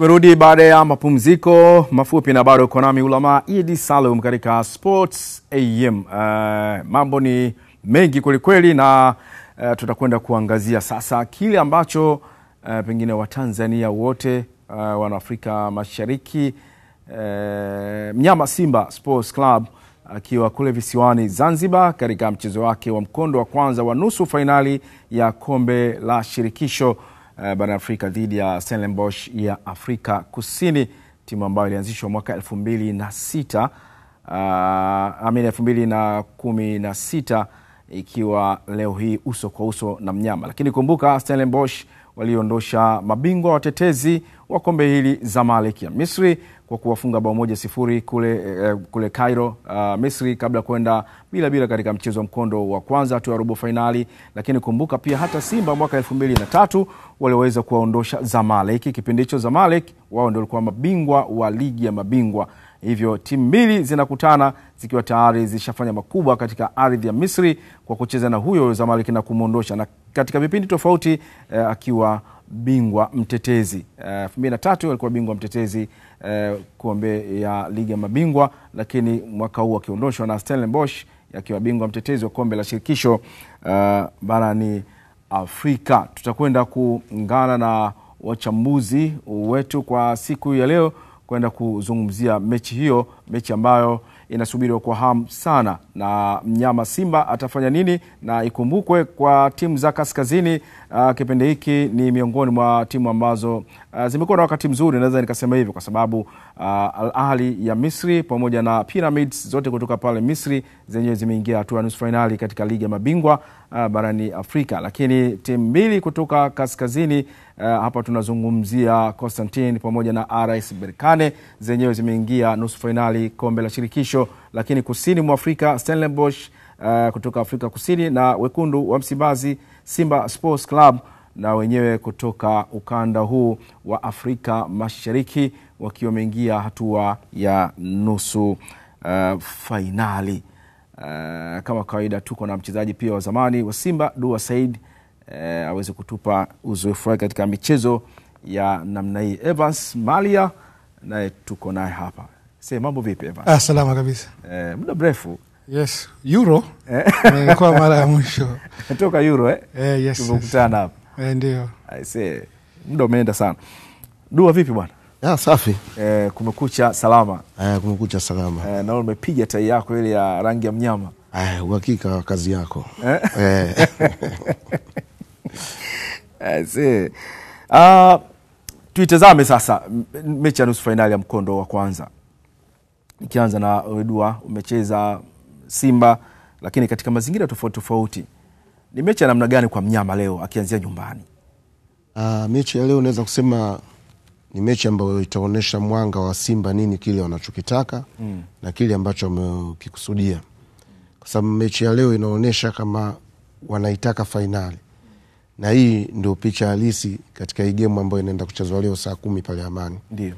Tumerudi baada ya mapumziko mafupi na bado uko nami Ulama Idi Salum katika Sports AM. Mambo ni mengi kweli na tutakwenda kuangazia sasa kile ambacho pengine Watanzania wote wana Afrika Mashariki, mnyama Simba Sports Club akiwa kule visiwani Zanzibar katika mchezo wake wa mkondo wa kwanza wa nusu finali ya kombe la shirikisho barani Afrika dhidi ya Stellenbosch ya Afrika Kusini, timu ambayo ilianzishwa mwaka 2016 ikiwa leo hii uso kwa uso na mnyama. Lakini kumbuka Stellenbosch waliondosha mabingwa watetezi wa kombe hili Zamalek ya Misri kwa kuwafunga bao 1-0 kule Cairo, Misri, kabla kwenda bila katika mchezo wa mkondo wa kwanza hatua ya robo finali. Lakini kumbuka pia hata Simba mwaka 2003 waliweza kuwaondosha Zamalek. Kipindi hicho Zamalek wao ndio walikuwa mabingwa wa ligi ya mabingwa. Hivyo timu mbili zinakutana zikiwa tayari zishafanya makubwa katika ardhi ya Misri kwa kucheza na huyo Zamalek na kumuondosha, na katika vipindi tofauti akiwa bingwa mtetezi. 2003 alikuwa bingwa mtetezi kombe ya ligi ya mabingwa, lakini mwaka huu akiondoshwa na Stellenbosch akiwa bingwa mtetezi wa kombe la shirikisho barani Afrika. Tutakwenda kuungana na wachambuzi wetu kwa siku ya leo kwenda kuzungumzia mechi hiyo, mechi ambayo inasubiriwa kwa hamu sana, na mnyama Simba atafanya nini. Na ikumbukwe kwa timu za kaskazini kipindi hiki ni miongoni mwa timu ambazo zimekuwa na wakati mzuri, naweza nikasema hivyo, kwa sababu Al Ahly ya Misri pamoja na Pyramids zote kutoka pale Misri zenyewe zimeingia hatua ya nusu finali katika ligi ya mabingwa barani Afrika. Lakini timu mbili kutoka kaskazini hapa tunazungumzia Constantine pamoja na RS Berkane zenyewe zimeingia nusu finali kombe la shirikisho. Lakini kusini mwa Afrika Stellenbosch kutoka Afrika Kusini na wekundu wa Msimbazi Simba Sports Club na wenyewe kutoka ukanda huu wa Afrika Mashariki wakiwa wameingia hatua ya nusu finali. Kama kawaida tuko na mchezaji pia wa zamani wa Simba Dua Said aweze kutupa uzoefu wake katika michezo ya namna hii. Evans Malia naye tuko naye hapa. Mambo vipi Evans? Salama kabisa. Muda mrefu. Yes, Euro. Kwa mara ya mwisho. Kutoka Euro yes. Tumekutana hapa. Ndio. Muda umeenda sana. Dua vipi bwana? Safi. Kumekucha salama. Kumekucha salama. Na umepiga tai yako ile ya rangi ya mnyama. Uhakika wa kazi yako. Tuitazame sasa mechi ya nusu finali ya mkondo wa kwanza. Nikianza na Dua, umecheza Simba lakini katika mazingira tofauti. Ni mechi ya namna gani kwa mnyama leo akianzia nyumbani? Mechi ya leo naweza kusema ni mechi ambayo itaonesha mwanga wa Simba nini kile wanachokitaka na kile ambacho wamekikusudia. Kwa sababu mechi ya leo inaonesha kama wanaitaka finali. Na hii ndio picha halisi katika hii game ambayo inaenda kuchezwa leo saa 10 pale Amani. Ndio.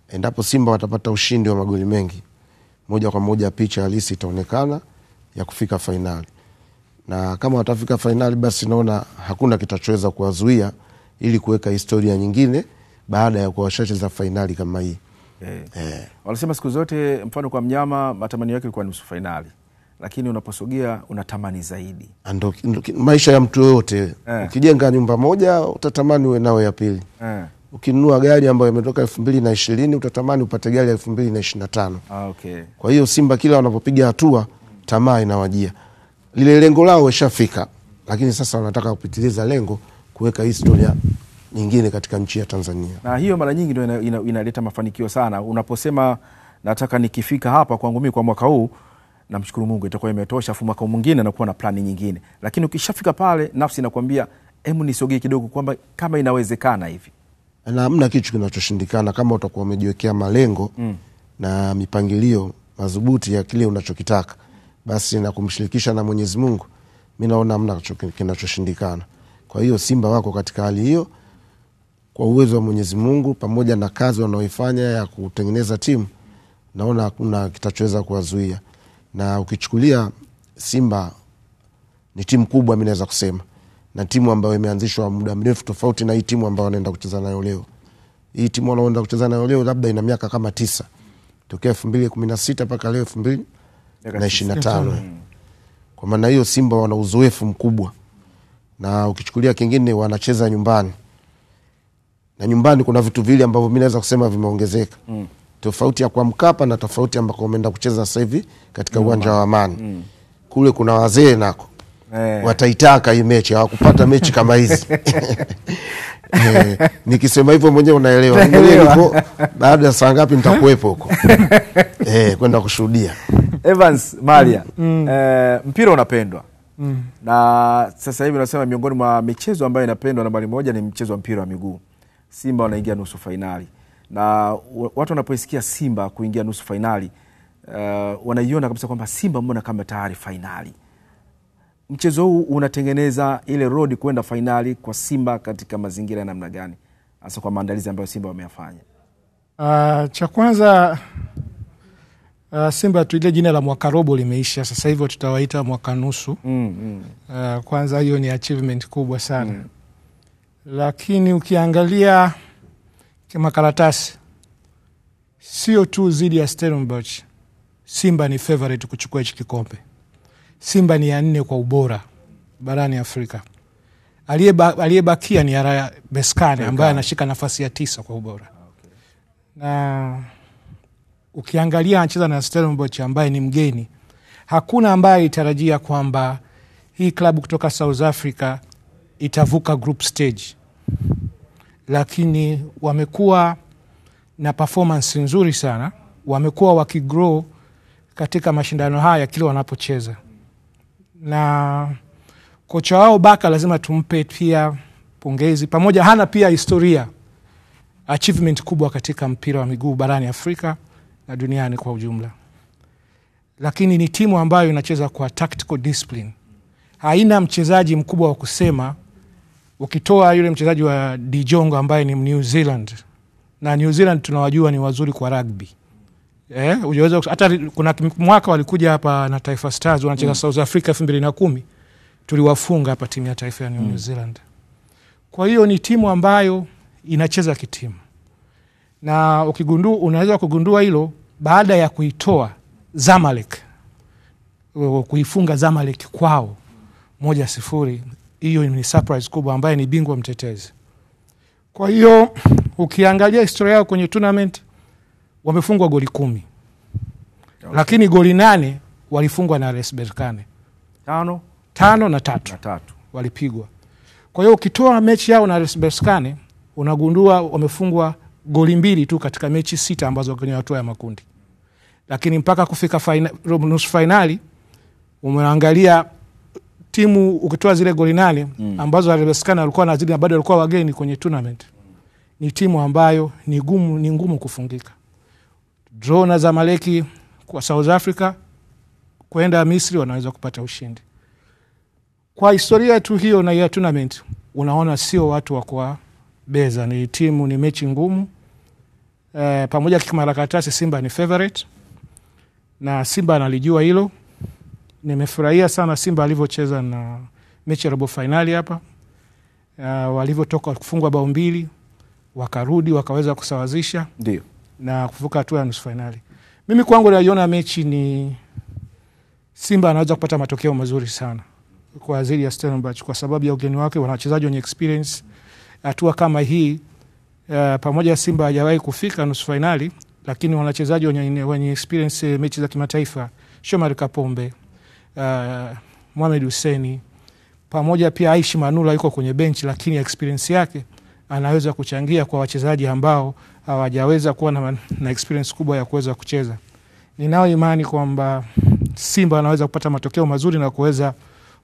Endapo Simba watapata ushindi wa magoli mengi, moja kwa moja picha halisi itaonekana ya kufika finali. Na kama watafika finali basi naona hakuna kitachoweza kuwazuia ili kuweka historia nyingine baada ya kuwashacheza finali kama hii. Wanasema siku zote mfano kwa mnyama matamanio yake ilikuwa nusu finali, lakini unaposogea unatamani zaidi. Ando maisha ya mtu yote. Ukijenga nyumba moja utatamani uwe nao ya pili. Ukinunua gari ambayo imetoka 2020 utatamani upate gari ya 2025. Okay. Kwa hiyo Simba kila wanapopiga hatua tamaa inawajia. Lile lengo lao washafika, lakini sasa wanataka kupitiliza lengo kuweka historia nyingine katika nchi ya Tanzania. Na hiyo mara nyingi ndio inaleta mafanikio sana. Unaposema nataka nikifika hapa kwangu mimi kwa mwaka huu, namshukuru Mungu itakuwa imetosha, afu mwaka mwingine na kuwa na plani nyingine. Lakini ukishafika pale nafsi inakwambia hebu nisogee kidogo kwamba kama inawezekana hivi. Na hamna kitu kinachoshindikana kama utakuwa umejiwekea malengo na mipangilio madhubuti ya kile unachokitaka. Basi na kumshirikisha na Mwenyezi Mungu, mimi naona hamna kinachoshindikana. Kwa hiyo Simba wako katika hali hiyo kwa uwezo wa Mwenyezi Mungu pamoja na kazi wanaoifanya ya kutengeneza timu, naona hakuna kitachoweza kuwazuia. Na ukichukulia Simba ni timu kubwa, mimi naweza kusema, na timu ambayo imeanzishwa muda mrefu tofauti na hii timu ambayo wanaenda kucheza nayo leo. Hii timu wanaoenda kucheza nayo leo labda ina miaka kama 9. Tokea 2016 mpaka leo 2025. Kwa maana hiyo Simba wana uzoefu mkubwa. Na ukichukulia kingine wanacheza nyumbani. Na nyumbani kuna vitu vile ambavyo mimi naweza kusema vimeongezeka. Tofauti ya kwa Mkapa na tofauti ambako wameenda kucheza sasa hivi katika uwanja wa Amani. Kule kuna wazee nako. Wataitaka hii mechi, hawakupata mechi kama hizi. Nikisema hivyo mwenyewe unaelewa. Nipo baada ya saa ngapi nitakuwepo huko. Kwenda kushuhudia. Evans Malia, mpira unapendwa. Na sasa hivi nasema miongoni mwa michezo ambayo inapendwa nambari 1 ni mchezo wa mpira wa miguu. Simba wanaingia nusu finali. Na watu wanapoisikia Simba kuingia nusu finali, wanaiona kabisa kwamba Simba mbona kama tayari finali. Mchezo huu unatengeneza ile road kwenda finali kwa Simba katika mazingira ya namna gani? Hasa kwa maandalizi ambayo Simba wameyafanya. Cha kwanza Simba tu ile jina la mwaka robo limeisha, sasa hivi tutawaita mwaka nusu. Kwanza hiyo ni achievement kubwa sana. Lakini ukiangalia kama karatasi, sio tu zidi ya Stellenbosch, Simba ni favorite kuchukua hichi kikombe. Simba ni ya 4 kwa ubora barani Afrika. Aliyebakia ni RS Berkane ambaye anashika nafasi ya 9 kwa ubora. Na ukiangalia anacheza na Stellenbosch ambaye ni mgeni, hakuna ambaye itarajia kwamba hii klabu kutoka South Africa itavuka group stage. Lakini wamekuwa na performance nzuri sana, wamekuwa wakigrow katika mashindano haya kila wanapocheza. Na kocha wao Baka lazima tumpe pia pongezi, pamoja hana pia historia, achievement kubwa katika mpira wa miguu barani Afrika na duniani kwa ujumla. Lakini ni timu ambayo inacheza kwa tactical discipline. Haina mchezaji mkubwa wa kusema, ukitoa yule mchezaji wa De Jong ambaye ni New Zealand. Na New Zealand tunawajua ni wazuri kwa rugby. Unaweza hata kuna mwaka walikuja hapa na Taifa Stars wanacheza South Africa 2010, tuliwafunga hapa timu ya taifa ya New Zealand. Kwa hiyo ni timu ambayo inacheza kitimu. Na unaweza kugundua hilo baada ya kuitoa Zamalek, kuifunga Zamalek kwao 1-0. Hiyo ni surprise kubwa, ambaye ni bingwa mtetezi. Kwa hiyo ukiangalia historia yao kwenye tournament, wamefungwa goli 10. Lakini goli 8 walifungwa na RS Berkane. 5 na 3 walipigwa. Kwa hiyo ukitoa mechi yao na RS Berkane, unagundua wamefungwa goli 2 tu katika mechi 6 ambazo kwenye hatua ya makundi. Lakini mpaka kufika nusu finali, umeangalia timu ukitoa zile goli 8 ambazo RS Berkane walikuwa nazidi na bado walikuwa wageni kwenye tournament, ni timu ambayo ni ngumu kufungika. Draw na Zamaleki kwa South Africa, kwenda Misri wanaweza kupata ushindi. Kwa historia tu hiyo na ya tournament, unaona sio watu wa kwa beza, ni timu, ni mechi ngumu. Pamoja kimarakatasi Simba ni favorite, na Simba analijua hilo. Nimefurahia sana Simba alivyocheza na mechi ya robo finali hapa. Walivyotoka kufungwa bao 2, wakarudi wakaweza kusawazisha. Ndio. Na kuvuka hatua ya nusu finali. Mimi kwangu naiona mechi ni Simba anaweza kupata matokeo mazuri sana kwa ajili ya Stellenbosch, kwa sababu ya ugeni wake, wana wachezaji wenye experience. Hatua kama hii pamoja Simba hajawahi kufika nusu finali, lakini wana wachezaji wenye experience mechi za kimataifa. Shomari Kapombe, Mohamed Hussein, pamoja pia Aishi Manula yuko kwenye benchi, lakini experience yake anaweza kuchangia kwa wachezaji ambao hawajaweza kuwa na experience kubwa ya kuweza kucheza. Ninao imani kwamba Simba anaweza kupata matokeo mazuri na kuweza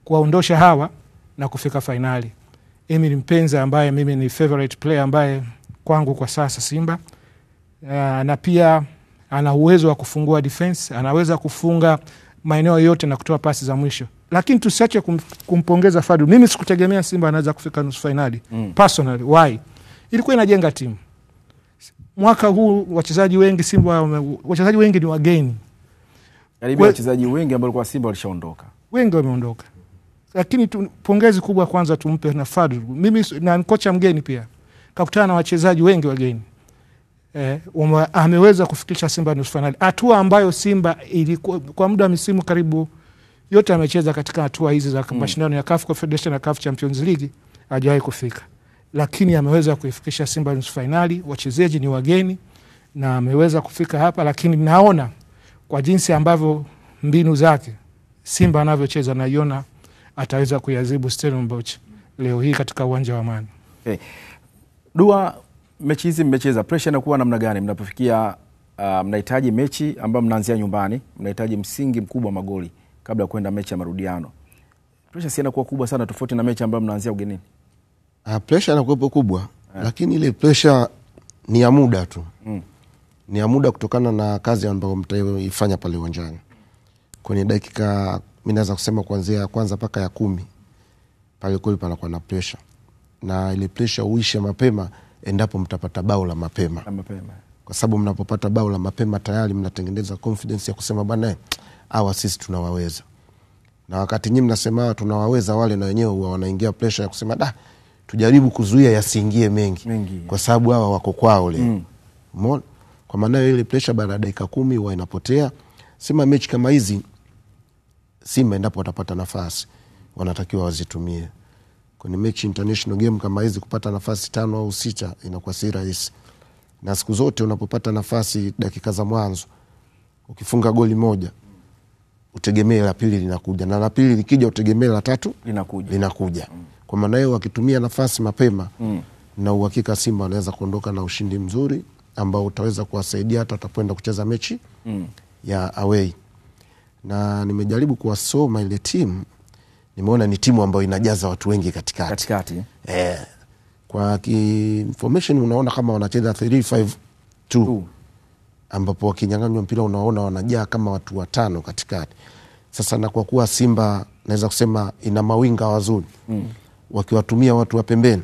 kuwaondosha hawa na kufika finali. Emil Mpenza ambaye mimi ni favorite player ambaye kwangu kwa sasa Simba, na pia ana uwezo wa kufungua defense, anaweza kufunga maeneo yote na kutoa pasi za mwisho. Lakini tusiache kumpongeza Fadlu. Mimi sikutegemea Simba anaweza kufika nusu finali. Personally, why? Ilikuwa inajenga timu. Mwaka huu wachezaji wengi Simba, wachezaji wengi ni wageni. Karibu wachezaji wengi ambao kwa Simba walishaondoka. Wengi wameondoka. Lakini pongezi kubwa kwanza tumpe na Fadlu. Mimi na kocha mgeni pia kakutana na wachezaji wengi wageni. ameweza kufikisha Simba nusu finali, hatua ambayo Simba ilikuwa kwa muda wa misimu karibu yote amecheza katika hatua hizi za mashindano ya CAF Confederation na CAF Champions League hajawahi kufika, lakini ameweza kuifikisha Simba nusu finali. Wachezaji ni wageni na ameweza kufika hapa, lakini naona kwa jinsi ambavyo mbinu zake Simba anavyocheza, naiona ataweza kuyazibu Stellenbosch leo hii katika uwanja wa Amani. Dua, mechi hizi mmecheza, pressure inakuwa namna gani mnapofikia mnahitaji mechi ambayo mnaanzia nyumbani, mnahitaji msingi mkubwa magoli kabla ya kwenda mechi ya marudiano? Pressure si inakuwa kubwa sana tofauti na mechi ambayo mnaanzia ugenini? Pressure inakuwa kubwa, lakini ile pressure ni ya muda tu. Ni ya muda kutokana na kazi ambayo mtaifanya pale uwanjani. Kwenye dakika mimi naweza kusema kuanzia ya kwanza mpaka ya 10 pale kweli panakuwa na pressure. Na ile pressure uishe mapema endapo mtapata bao la mapema. Kwa sababu mnapopata bao la mapema tayari mnatengeneza confidence ya kusema bwana hawa sisi tunawaweza. Na wakati nyinyi mnasema tunawaweza, wale na wenyewe huwa wanaingia pressure ya kusema tujaribu kuzuia yasiingie mengi. Kwa sababu hawa wako kwao leo. Umeona? Kwa maana ile pressure baada ya dakika 10 huwa inapotea. Sema mechi kama hizi Simba endapo watapata nafasi wanatakiwa wazitumie. Kwenye mechi international game kama hizi kupata nafasi 5 au 6 inakuwa si rahisi. Na siku zote unapopata nafasi dakika za mwanzo, ukifunga goli moja utegemee la pili linakuja, na la pili likija utegemee la tatu linakuja. Kwa maana hiyo wakitumia nafasi mapema na uhakika Simba wanaweza kuondoka na ushindi mzuri ambao utaweza kuwasaidia hata watakwenda kucheza mechi ya away. Na nimejaribu kuwasoma ile timu, nimeona ni timu ambayo inajaza watu wengi katikati. Kwa information unaona kama wanacheza 3-5-2 ambapo wakinyang'anywa mpira unaona wanajaa kama watu 5 katikati. Sasa na kwa kuwa Simba naweza kusema ina mawinga wazuri, wakiwatumia watu wa pembeni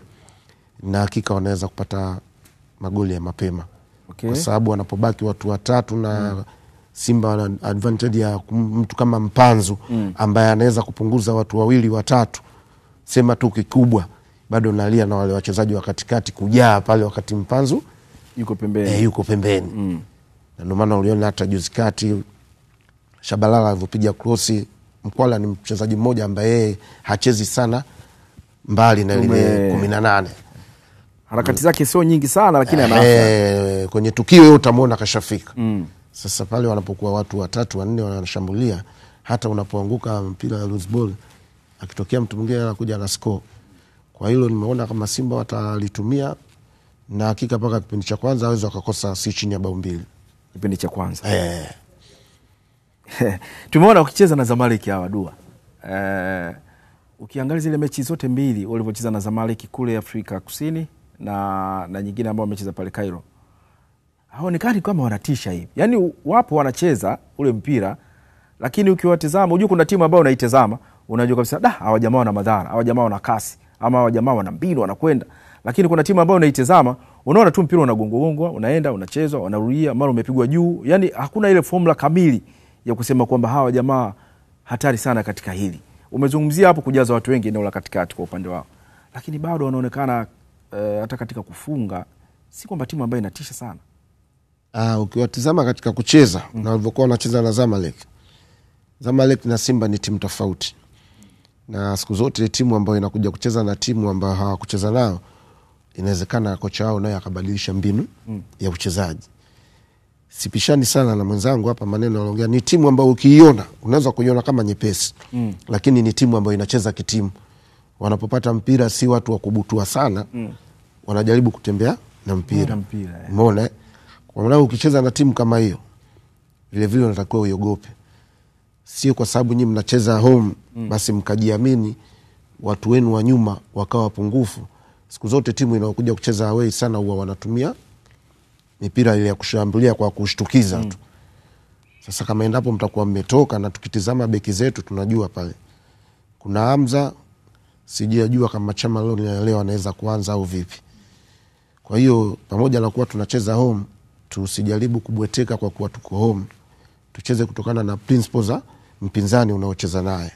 na hakika wanaweza kupata magoli ya mapema. Kwa sababu wanapobaki watu 3 na Simba wana advantage ya mtu kama Mpanzu ambaye anaweza kupunguza watu 2 3, sema tu kikubwa bado nalia na wale wachezaji wa katikati kujaa pale wakati Mpanzu yuko pembeni. Na ndio maana uliona hata juzi kati Shabalala alipopiga cross, Mkwala ni mchezaji mmoja ambaye hachezi sana mbali na ile 18. Harakati zake sio nyingi sana lakini anaanza. Kwenye tukio yote utamuona kashafika. Sasa pale wanapokuwa watu 3 4 wanashambulia, hata unapoanguka mpira ya loose ball akitokea mtu mwingine anakuja na score. Kwa hilo nimeona kama Simba watalitumia, na hakika paka kipindi cha kwanza hawezi wakakosa si chini ya bao 2 kipindi cha kwanza. Tumeona ukicheza na Zamalek hawa Dua. Ukiangalia zile mechi zote mbili walivyocheza na Zamalek kule Afrika Kusini na nyingine ambao wamecheza pale Cairo, haonekani kama wanatisha hivi. Yaani wapo wanacheza ule mpira, lakini ukiwatazama unajua kuna timu ambayo unaitazama unajua kabisa hawa jamaa wana madhara, hawa jamaa wana kasi, ama hawa jamaa wana mbinu wanakwenda. Lakini kuna timu ambayo unaitazama unaona tu mpira unagongwa, unaenda unachezwa, unarudia, mara umepigwa juu. Yaani hakuna ile formula kamili ya kusema kwamba hawa jamaa hatari sana katika hili. Umezungumzia hapo kujaza watu wengi eneo la katikati kwa upande wao, lakini bado wanaonekana hata katika kufunga si kwamba timu ambayo inatisha sana. Ukiwatazama katika kucheza na walivyokuwa wanacheza na Zamalek na Simba ni timu tofauti. Na siku zote timu ambayo inakuja kucheza na timu ambayo hawakucheza nao, inawezekana kocha wao naye akabadilisha mbinu ya uchezaji. Sipishani sana na mwenzangu hapa, maneno anaongea ni timu ambayo ukiiona unaweza kuiona kama nyepesi, lakini ni timu ambayo inacheza kitimu. Wanapopata mpira si watu wa kubutua sana, wanajaribu kutembea na mpira. Umeona? Kwa maana ukicheza na timu kama hiyo vile vile unatakiwa uiogope. Sio kwa sababu nyinyi mnacheza home basi mkajiamini watu wenu wa nyuma wakawa pungufu. Siku zote timu inayokuja kucheza away sana huwa wanatumia mipira ile ya kushambulia kwa kushtukiza tu. Sasa kama endapo mtakuwa mmetoka, na tukitizama beki zetu tunajua pale kuna Hamza, sijajua kama Chama leo anaweza kuanza au vipi. Kwa hiyo pamoja na kuwa tunacheza home, tusijaribu kubweteka kwa kuwa tuko home. Tucheze kutokana na principles za mpinzani unaocheza naye.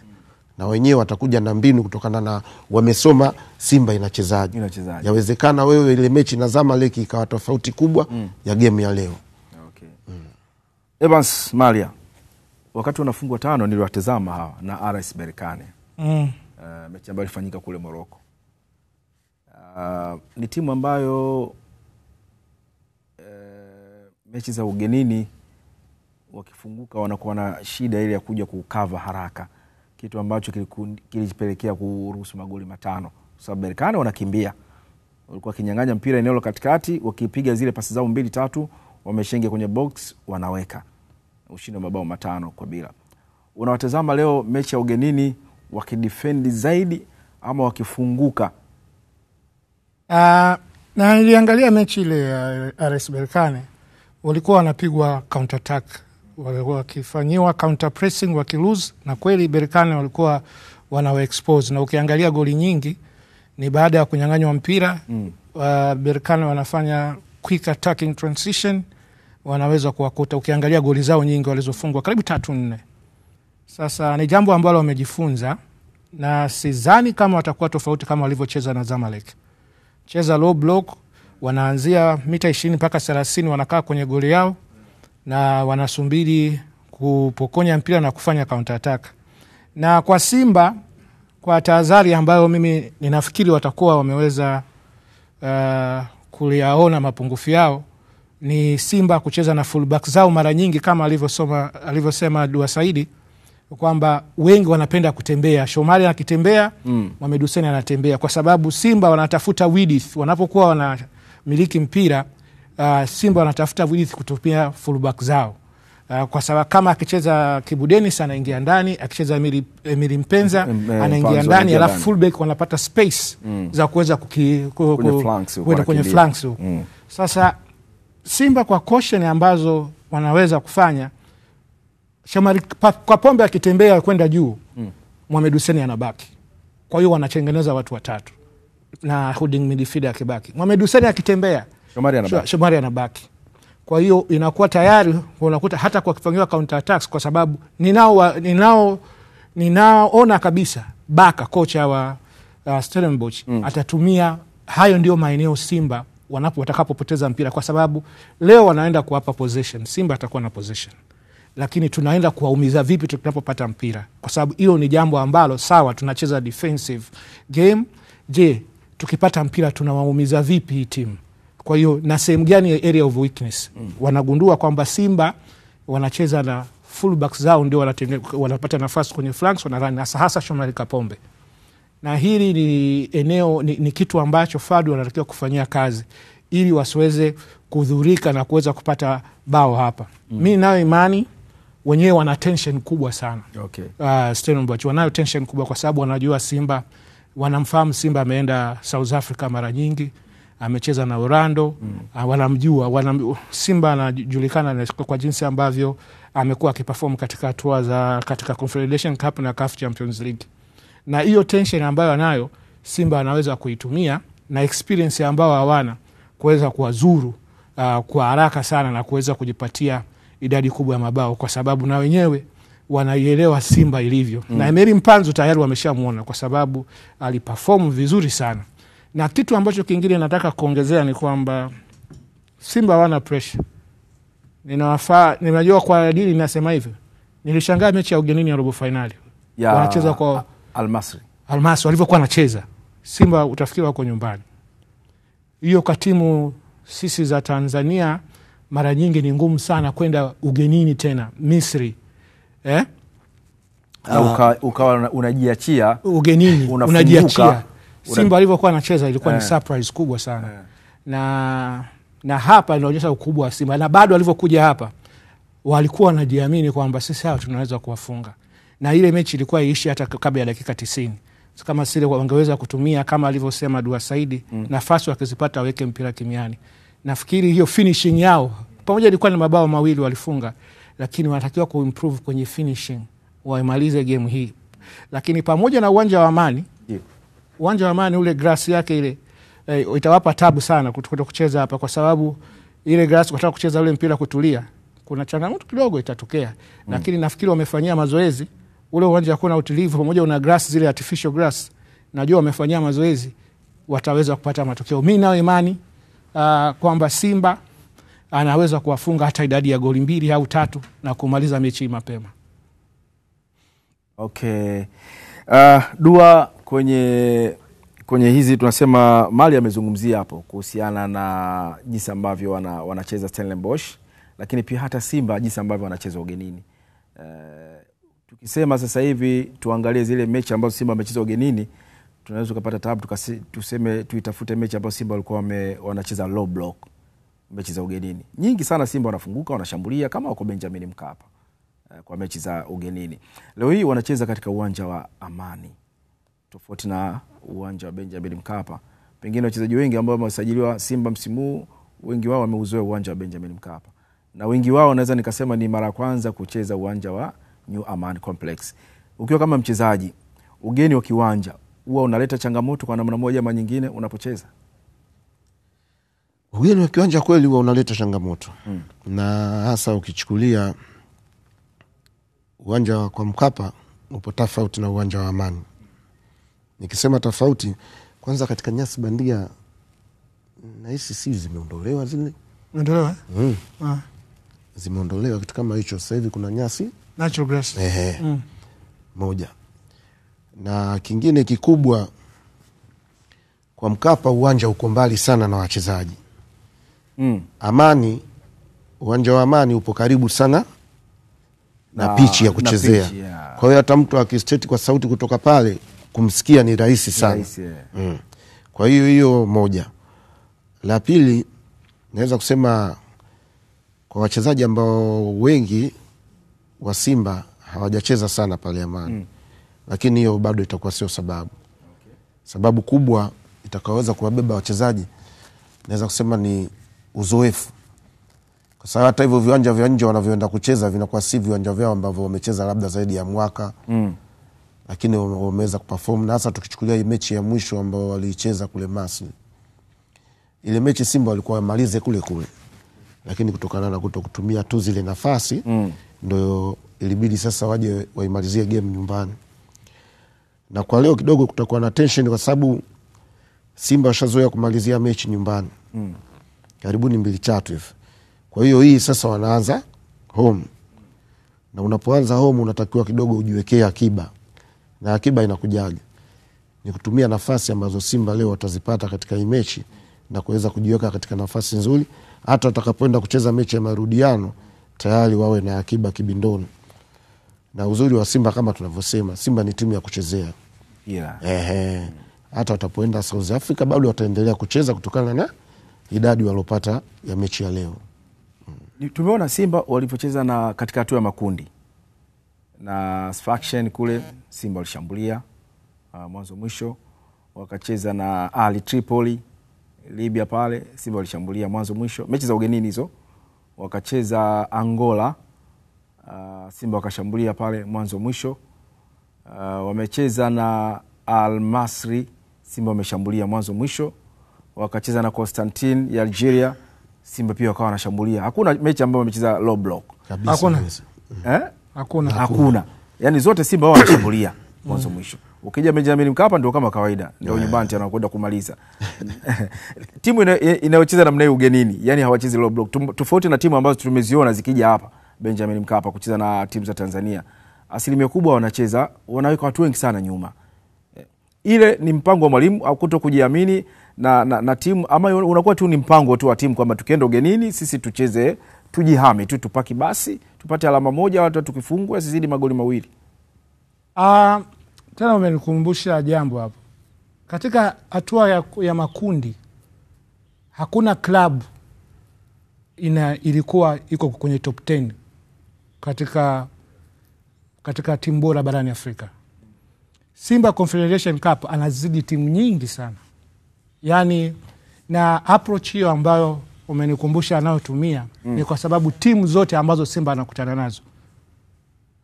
na wenyewe watakuja na mbinu kutokana na wamesoma Simba inachezaje. Yawezekana wewe ile mechi na Zamalek ikawa tofauti kubwa ya game ya leo. Okay. Evans Malia, wakati unafungwa 5 niliwatazama hawa na RS Berkane. Mechi ambayo ilifanyika kule Morocco. Ni timu ambayo mechi za ugenini wakifunguka wanakuwa na shida ile ya kuja kukava haraka, kitu ambacho kilipelekea kuruhusu magoli 5. Sababu Berkane wanakimbia, walikuwa kinyang'anya mpira eneo la katikati, wakipiga zile pasi zao 2-3 wameshenge kwenye box, wanaweka ushindi wa mabao 5-0. Unawatazama leo mechi ya ugenini wakidefend zaidi ama wakifunguka? Na niliangalia mechi ile ya RS Berkane, walikuwa wanapigwa counter attack, wakifanyiwa counter pressing, wakilose, na kweli Berkane walikuwa wanawa expose, na ukiangalia goli nyingi ni baada ya kunyang'anywa mpira. Berkane wanafanya quick attacking transition, wanaweza kuwakuta. Ukiangalia goli zao nyingi walizofungwa karibu 3-4. Sasa ni jambo ambalo wamejifunza, na sidhani kama watakuwa tofauti kama walivyocheza na Zamalek. Cheza low block, wanaanzia mita 20 mpaka 30, wanakaa kwenye goli yao na wanasubiri kupokonya mpira na kufanya counter attack. Na kwa Simba, kwa tahadhari ambayo mimi ninafikiri watakuwa wameweza kuliaona mapungufu yao, ni Simba kucheza na fullback zao mara nyingi kama alivyosema Dua Saidi, kwamba wengi wanapenda kutembea. Shomari akitembea, Mohamed Hussein anatembea, kwa sababu Simba wanatafuta width wanapokuwa wanamiliki mpira. Simba wanatafuta width kutupia fullback zao, kwa sababu kama akicheza Kibu Denis anaingia ndani, akicheza Emiri Mpenza anaingia ndani, alafu fullback wanapata space za kuweza kwenda kwenye flanks. Sasa Simba kwa caution ambazo wanaweza kufanya, Shomari kwa Pombe akitembea kwenda juu, Mohamed Hussein anabaki. Kwa hiyo wanachengeneza watu watatu na holding midfielder akibaki. Mohamed Hussein akitembea, Shomari anabaki. Kwa hiyo inakuwa tayari unakuta hata kwa kufanyiwa counter attacks, kwa sababu ninaona kabisa Baka, kocha wa Stellenbosch, atatumia hayo ndio maeneo Simba watakapopoteza mpira, kwa sababu leo wanaenda kuwapa possession. Simba atakuwa na possession, lakini tunaenda kuwaumiza vipi tunapopata mpira? Kwa sababu hiyo ni jambo ambalo sawa, tunacheza defensive game. Je, tukipata mpira tunawaumiza vipi hii timu? Kwa hiyo na sehemu gani ya area of weakness? Wanagundua kwamba Simba wanacheza na fullbacks zao ndio wanapata nafasi kwenye flanks, wanarani hasa Shomari Kapombe. Na hili ni eneo ni kitu ambacho Fadu wanatakiwa kufanyia kazi ili wasiweze kudhurika na kuweza kupata bao hapa. Mimi nayo imani wenyewe wana tension kubwa sana. Stellenbosch wanayo tension kubwa, kwa sababu wanajua Simba, wanamfahamu Simba ameenda South Africa mara nyingi, amecheza na Orlando, wanamjua Simba anajulikana kwa jinsi ambavyo amekuwa akiperform katika hatua za katika Confederation Cup na CAF Champions League. Na hiyo tension ambayo anayo Simba anaweza kuitumia, na experience ambayo hawana, kuweza kuwazuru kwa haraka sana na kuweza kujipatia idadi kubwa ya mabao, kwa sababu na wenyewe wanaielewa Simba ilivyo. Na Emeri Mpanzu tayari wameshamuona, kwa sababu aliperform vizuri sana. Na kitu ambacho kingine nataka kuongezea ni kwamba Simba hawana pressure. Ninajua kwa dili ninasema hivyo. Nilishangaa mechi ya ugenini ya robo finali. Wanacheza kwa Al-Masri walivyokuwa wanacheza. Simba utafikiri wako nyumbani. Hiyo kwa timu sisi za Tanzania mara nyingi ni ngumu sana kwenda ugenini tena Misri. Ukawa unajiachia ugenini, unajiachia. Simba walivyokuwa wanacheza ilikuwa ni surprise kubwa sana. Na hapa inaonyesha ukubwa wa Simba, na bado walivyokuja hapa walikuwa wanajiamini kwamba sisi hao tunaweza kuwafunga. Na ile mechi ilikuwa iishi hata kabla ya dakika 90. Kama sile wangeweza kutumia kama alivyosema Dua Saidi, nafasi wakizipata waweke mpira kimiani. Nafikiri hiyo finishing yao, pamoja ilikuwa ni mabao 2 walifunga, lakini wanatakiwa kuimprove kwenye finishing, waimalize game hii. Lakini pamoja na uwanja wa Amani, uwanja wa Amani ule grass yake ile itawapa tabu sana kucheza hapa, kwa sababu ile grass kutaka kucheza ule mpira kutulia, kuna changamoto kidogo itatokea. Lakini nafikiri wamefanyia mazoezi, ule uwanja hakuna utulivu, pamoja una grass, zile artificial grass, najua wamefanyia mazoezi, wataweza kupata matokeo. Mimi nao imani kwamba Simba anaweza kuwafunga hata idadi ya goli 2 au 3 na kumaliza mechi mapema. Okay. Dua kwenye hizi tunasema Mali amezungumzia hapo kuhusiana na jinsi ambavyo wanacheza Stellenbosch, lakini pia hata Simba jinsi ambavyo wanacheza ugenini. Tukisema sasa hivi tuangalie zile mechi ambazo Simba amecheza ugenini, tunaweza kupata taabu tuseme tuitafute mechi ambazo Simba walikuwa wanacheza low block, mechi za ugenini. Nyingi sana Simba wanafunguka, wanashambulia kama wako Benjamin Mkapa kwa mechi za ugenini. Leo hii wanacheza katika uwanja wa Amani, tofauti na uwanja wa Benjamin Mkapa. Pengine wachezaji wengi ambao wamesajiliwa Simba msimu, wengi wao wameuzoea uwanja wa Benjamin Mkapa, na wengi wao naweza nikasema ni mara kwanza kucheza uwanja wa New Aman Complex. Ukiwa kama mchezaji, ugeni wa kiwanja huwa unaleta changamoto kwa namna moja ama nyingine unapocheza? Ugeni wa kiwanja kweli huwa unaleta changamoto. Na hasa ukichukulia uwanja kwa Mkapa upo tofauti na uwanja wa Amani. Nikisema tofauti, kwanza katika nyasi bandia nahisi si zimeondolewa zile. Ondolewa? Zimeondolewa kitu kama hicho. Sasa hivi kuna nyasi natural grass. Moja. Na kingine kikubwa, kwa Mkapa uwanja uko mbali sana na wachezaji. Amani, uwanja wa Amani upo karibu sana na pichi ya kuchezea. Kwa hiyo hata mtu akisteti kwa sauti kutoka pale kumsikia ni rahisi sana. Kwa hiyo moja. La pili, naweza kusema kwa wachezaji ambao wengi wa Simba hawajacheza sana pale Amani. Lakini hiyo bado itakuwa sio sababu. Sababu kubwa itakaweza kuwabeba wachezaji, naweza kusema ni uzoefu. Kwa sababu hata hivyo viwanja vya nje wanavyoenda kucheza vinakuwa si viwanja vyao ambavyo wamecheza labda zaidi ya mwaka. Lakini wameweza kuperform, na hasa tukichukulia mechi ya mwisho ambao walicheza kule Masri. Ile mechi Simba walikuwa wamalize kule. Lakini kutokana na kutokutumia tu zile nafasi, ndio ilibidi sasa waje waimalizie game nyumbani. Na kwa leo kidogo kutakuwa na tension kwa sababu Simba washazoea kumalizia mechi nyumbani. Karibuni 2-3 hivi. Kwa hiyo hii sasa wanaanza home. Na unapoanza home unatakiwa kidogo ujiwekee akiba. Na akiba inakujaje? Ni kutumia nafasi ambazo Simba leo watazipata katika hii mechi na kuweza kujiweka katika nafasi nzuri, hata watakapoenda kucheza mechi ya marudiano tayari wawe na akiba kibindoni. Na uzuri wa Simba kama tunavyosema, Simba ni timu ya kuchezea. Hata watapoenda South Africa bado wataendelea kucheza kutokana na idadi walopata ya mechi ya leo. Tumeona Simba walipocheza na katika hatua ya makundi na Sfaxien kule, Simba walishambulia mwanzo mwisho. Wakacheza na Ali Tripoli Libya pale, Simba walishambulia mwanzo mwisho. Mechi za ugenini hizo. Wakacheza Angola, Simba wakashambulia pale mwanzo mwisho. Wamecheza na Al Masri, Simba wameshambulia mwanzo mwisho. Wakacheza na Constantine ya Algeria, Simba pia wakawa wanashambulia. Hakuna mechi ambayo wamecheza low block. Hakuna. Yaani zote Simba wao wanashambulia mwanzo mwisho. Ukija Benjamin Mkapa ndio kama kawaida, ndio nyumbani tena wanakwenda kumaliza. Timu inayocheza namna hiyo ugenini, yani hawachezi low block. Tofauti na timu ambazo tumeziona zikija hapa Benjamin Mkapa kucheza na timu za Tanzania, asilimia kubwa wanacheza, wanaweka watu wengi sana nyuma. Ile ni mpango wa mwalimu au kuto kujiamini na timu, ama unakuwa tu ni mpango tu wa timu kwamba tukienda ugenini sisi tucheze, tujihami tu, tupaki basi tupate alama moja, watu tukifungwa sizidi magoli 2. Tena umenikumbusha jambo hapo. Katika hatua ya makundi hakuna club ilikuwa iko kwenye top 10 katika timu bora barani Afrika. Simba Confederation Cup anazidi timu nyingi sana. Yani na approach hiyo ambayo umenikumbusha anayotumia ni kwa sababu timu zote ambazo Simba anakutana nazo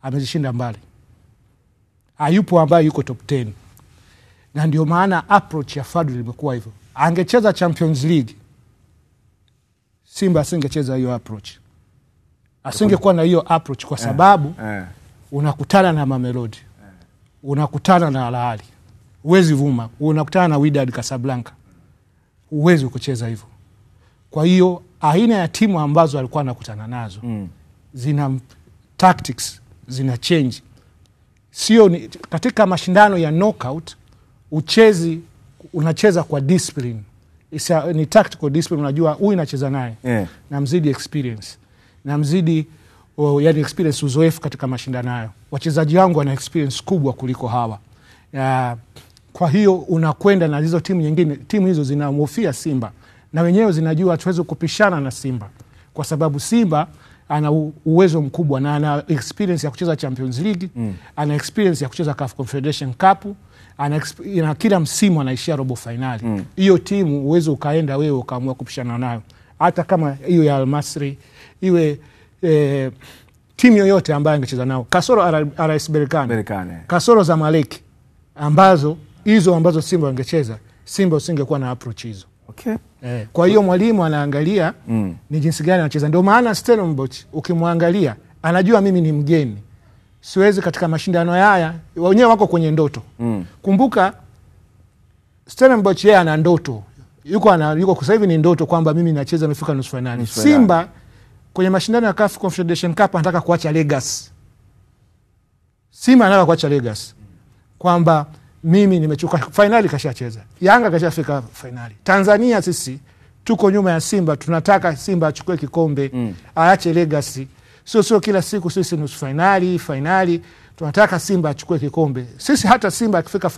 amezishinda mbali. Hayupo ambaye yuko top 10. Na ndio maana approach ya Fadlu imekuwa hivyo. Angecheza Champions League, Simba asingecheza hiyo approach. Asingekuwa na hiyo approach kwa sababu unakutana na Mamelodi, unakutana na Al Ahly, huwezi vuma, unakutana na Wydad Casablanca, huwezi kucheza hivyo. Kwa hiyo aina ya timu ambazo alikuwa anakutana nazo zina tactics, zina change. Sio katika mashindano ya knockout unacheza kwa discipline. Ni tactical discipline, unajua huyu inacheza naye na mzidi experience, na mzidi yani experience, uzoefu katika mashindano hayo. Wachezaji wangu wana experience kubwa kuliko hawa. Kwa hiyo unakwenda na hizo timu nyingine, timu hizo zinamhofia Simba na wenyewe zinajua hatuwezi kupishana na Simba, kwa sababu Simba ana uwezo mkubwa na ana experience ya kucheza Champions League, ana experience ya kucheza CAF Confederation Cup, ana kila msimu anaishia robo finali. Hiyo timu uwezo ukaenda wewe ukaamua kupishana nayo, hata kama hiyo ya Al Masry iwe timu yoyote ambayo angecheza nao, kasoro RS Berkane, kasoro Zamalek, ambazo Simba angecheza, Simba usingekuwa na approach hizo. Okay. Kwa hiyo mwalimu anaangalia ni jinsi gani anacheza. Ndio maana Stellenbosch ukimwangalia anajua mimi ni mgeni, siwezi katika mashindano haya, wenyewe wako kwenye ndoto. Kumbuka Stellenbosch yeye ana ndoto, yuko sasa hivi ni ndoto kwamba mimi nacheza nimefika nusu finali. Simba kwenye mashindano ya CAF Confederation Cup anataka kuacha legacy. Simba anataka kuacha legacy kwamba mimi nimechuka finali, kashacheza. Yanga kashafika finali. Tanzania sisi tuko nyuma ya Simba, tunataka Simba achukue kikombe, aache legacy. Sio kila siku sisi nusu finali, tunataka Simba achukue kikombe. Sisi hata Simba akifika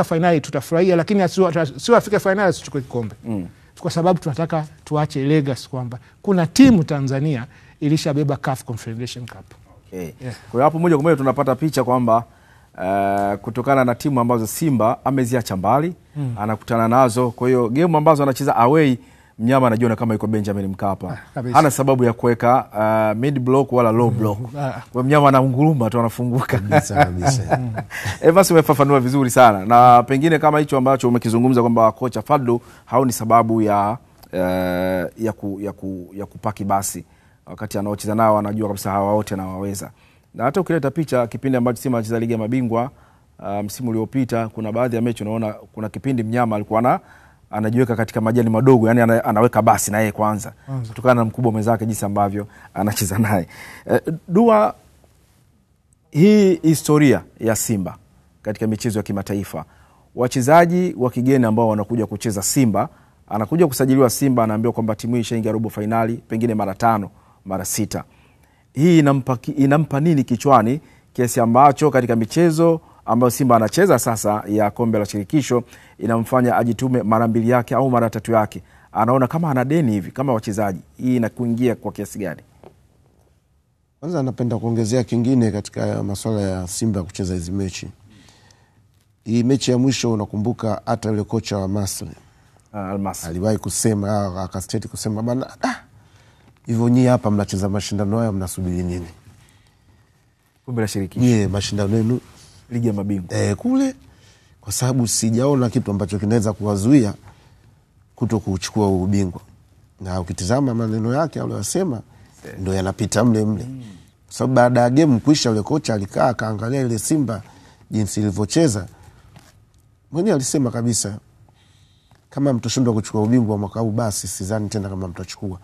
finali tutafurahia, lakini sio afike finali asichukue kikombe. Kwa sababu tunataka tuache legacy kwamba kuna timu Tanzania ilishabeba CAF Confederation Cup. Okay. Kwa hiyo hapo moja kwa moja tunapata picha kwamba kutokana na timu ambazo Simba ameziacha mbali, anakutana nazo. Kwa hiyo game ambazo anacheza away, mnyama anajiona kama yuko Benjamin Mkapa. Hana sababu ya kuweka mid block wala low block. Kwa mnyama anaunguruma tu, anafunguka. Kabisa. Basi umefafanua vizuri sana. Na pengine kama hicho ambacho umekizungumza kwamba kocha Fadlu haoni sababu ya kupaki basi, wakati anaocheza nao anajua kabisa hawa wote anawaweza. Na hata ukileta picha kipindi ambacho Simba anacheza ligi ya mabingwa msimu uliopita, kuna baadhi ya mechi unaona kuna kipindi mnyama alikuwa anajiweka katika majani madogo, yani anaweka basi na yeye kwanza kutokana na mkubwa mwenzake jinsi ambavyo anacheza naye. Dua, hii historia ya Simba katika michezo ya kimataifa, wachezaji wa kigeni ambao wanakuja kucheza Simba, anakuja kusajiliwa Simba, anaambiwa kwamba timu hii ishaingia robo finali pengine mara 5 mara 6. Hii inampa nini kichwani kiasi ambacho katika michezo ambayo Simba anacheza sasa ya kombe la shirikisho inamfanya ajitume mara 2 yake au mara 3 yake? Anaona kama ana deni hivi kama wachezaji. Hii inakuingia kwa kiasi gani? Kwanza anapenda kuongezea kingine katika masuala ya Simba kucheza hizi mechi. Hii mechi ya mwisho unakumbuka hata yule kocha wa Masri Al-Masry aliwahi kusema, akasteti kusema bana, hivyo nyinyi hapa mnacheza mashindano haya mnasubiri nini? Kombe la shirikisho. Mashindano yenu ligi ya mabingwa. Kule, kwa sababu sijaona kitu ambacho kinaweza kuwazuia kuto kuchukua ubingwa. Na ukitizama maneno yake aliyosema ndio yanapita mle. Kwa sababu baada ya game kuisha yule kocha alikaa akaangalia ile Simba jinsi ilivyocheza. Mwenyewe alisema kabisa, kama mtoshindwa kuchukua ubingwa mwaka huu basi sidhani tena kama mtachukua.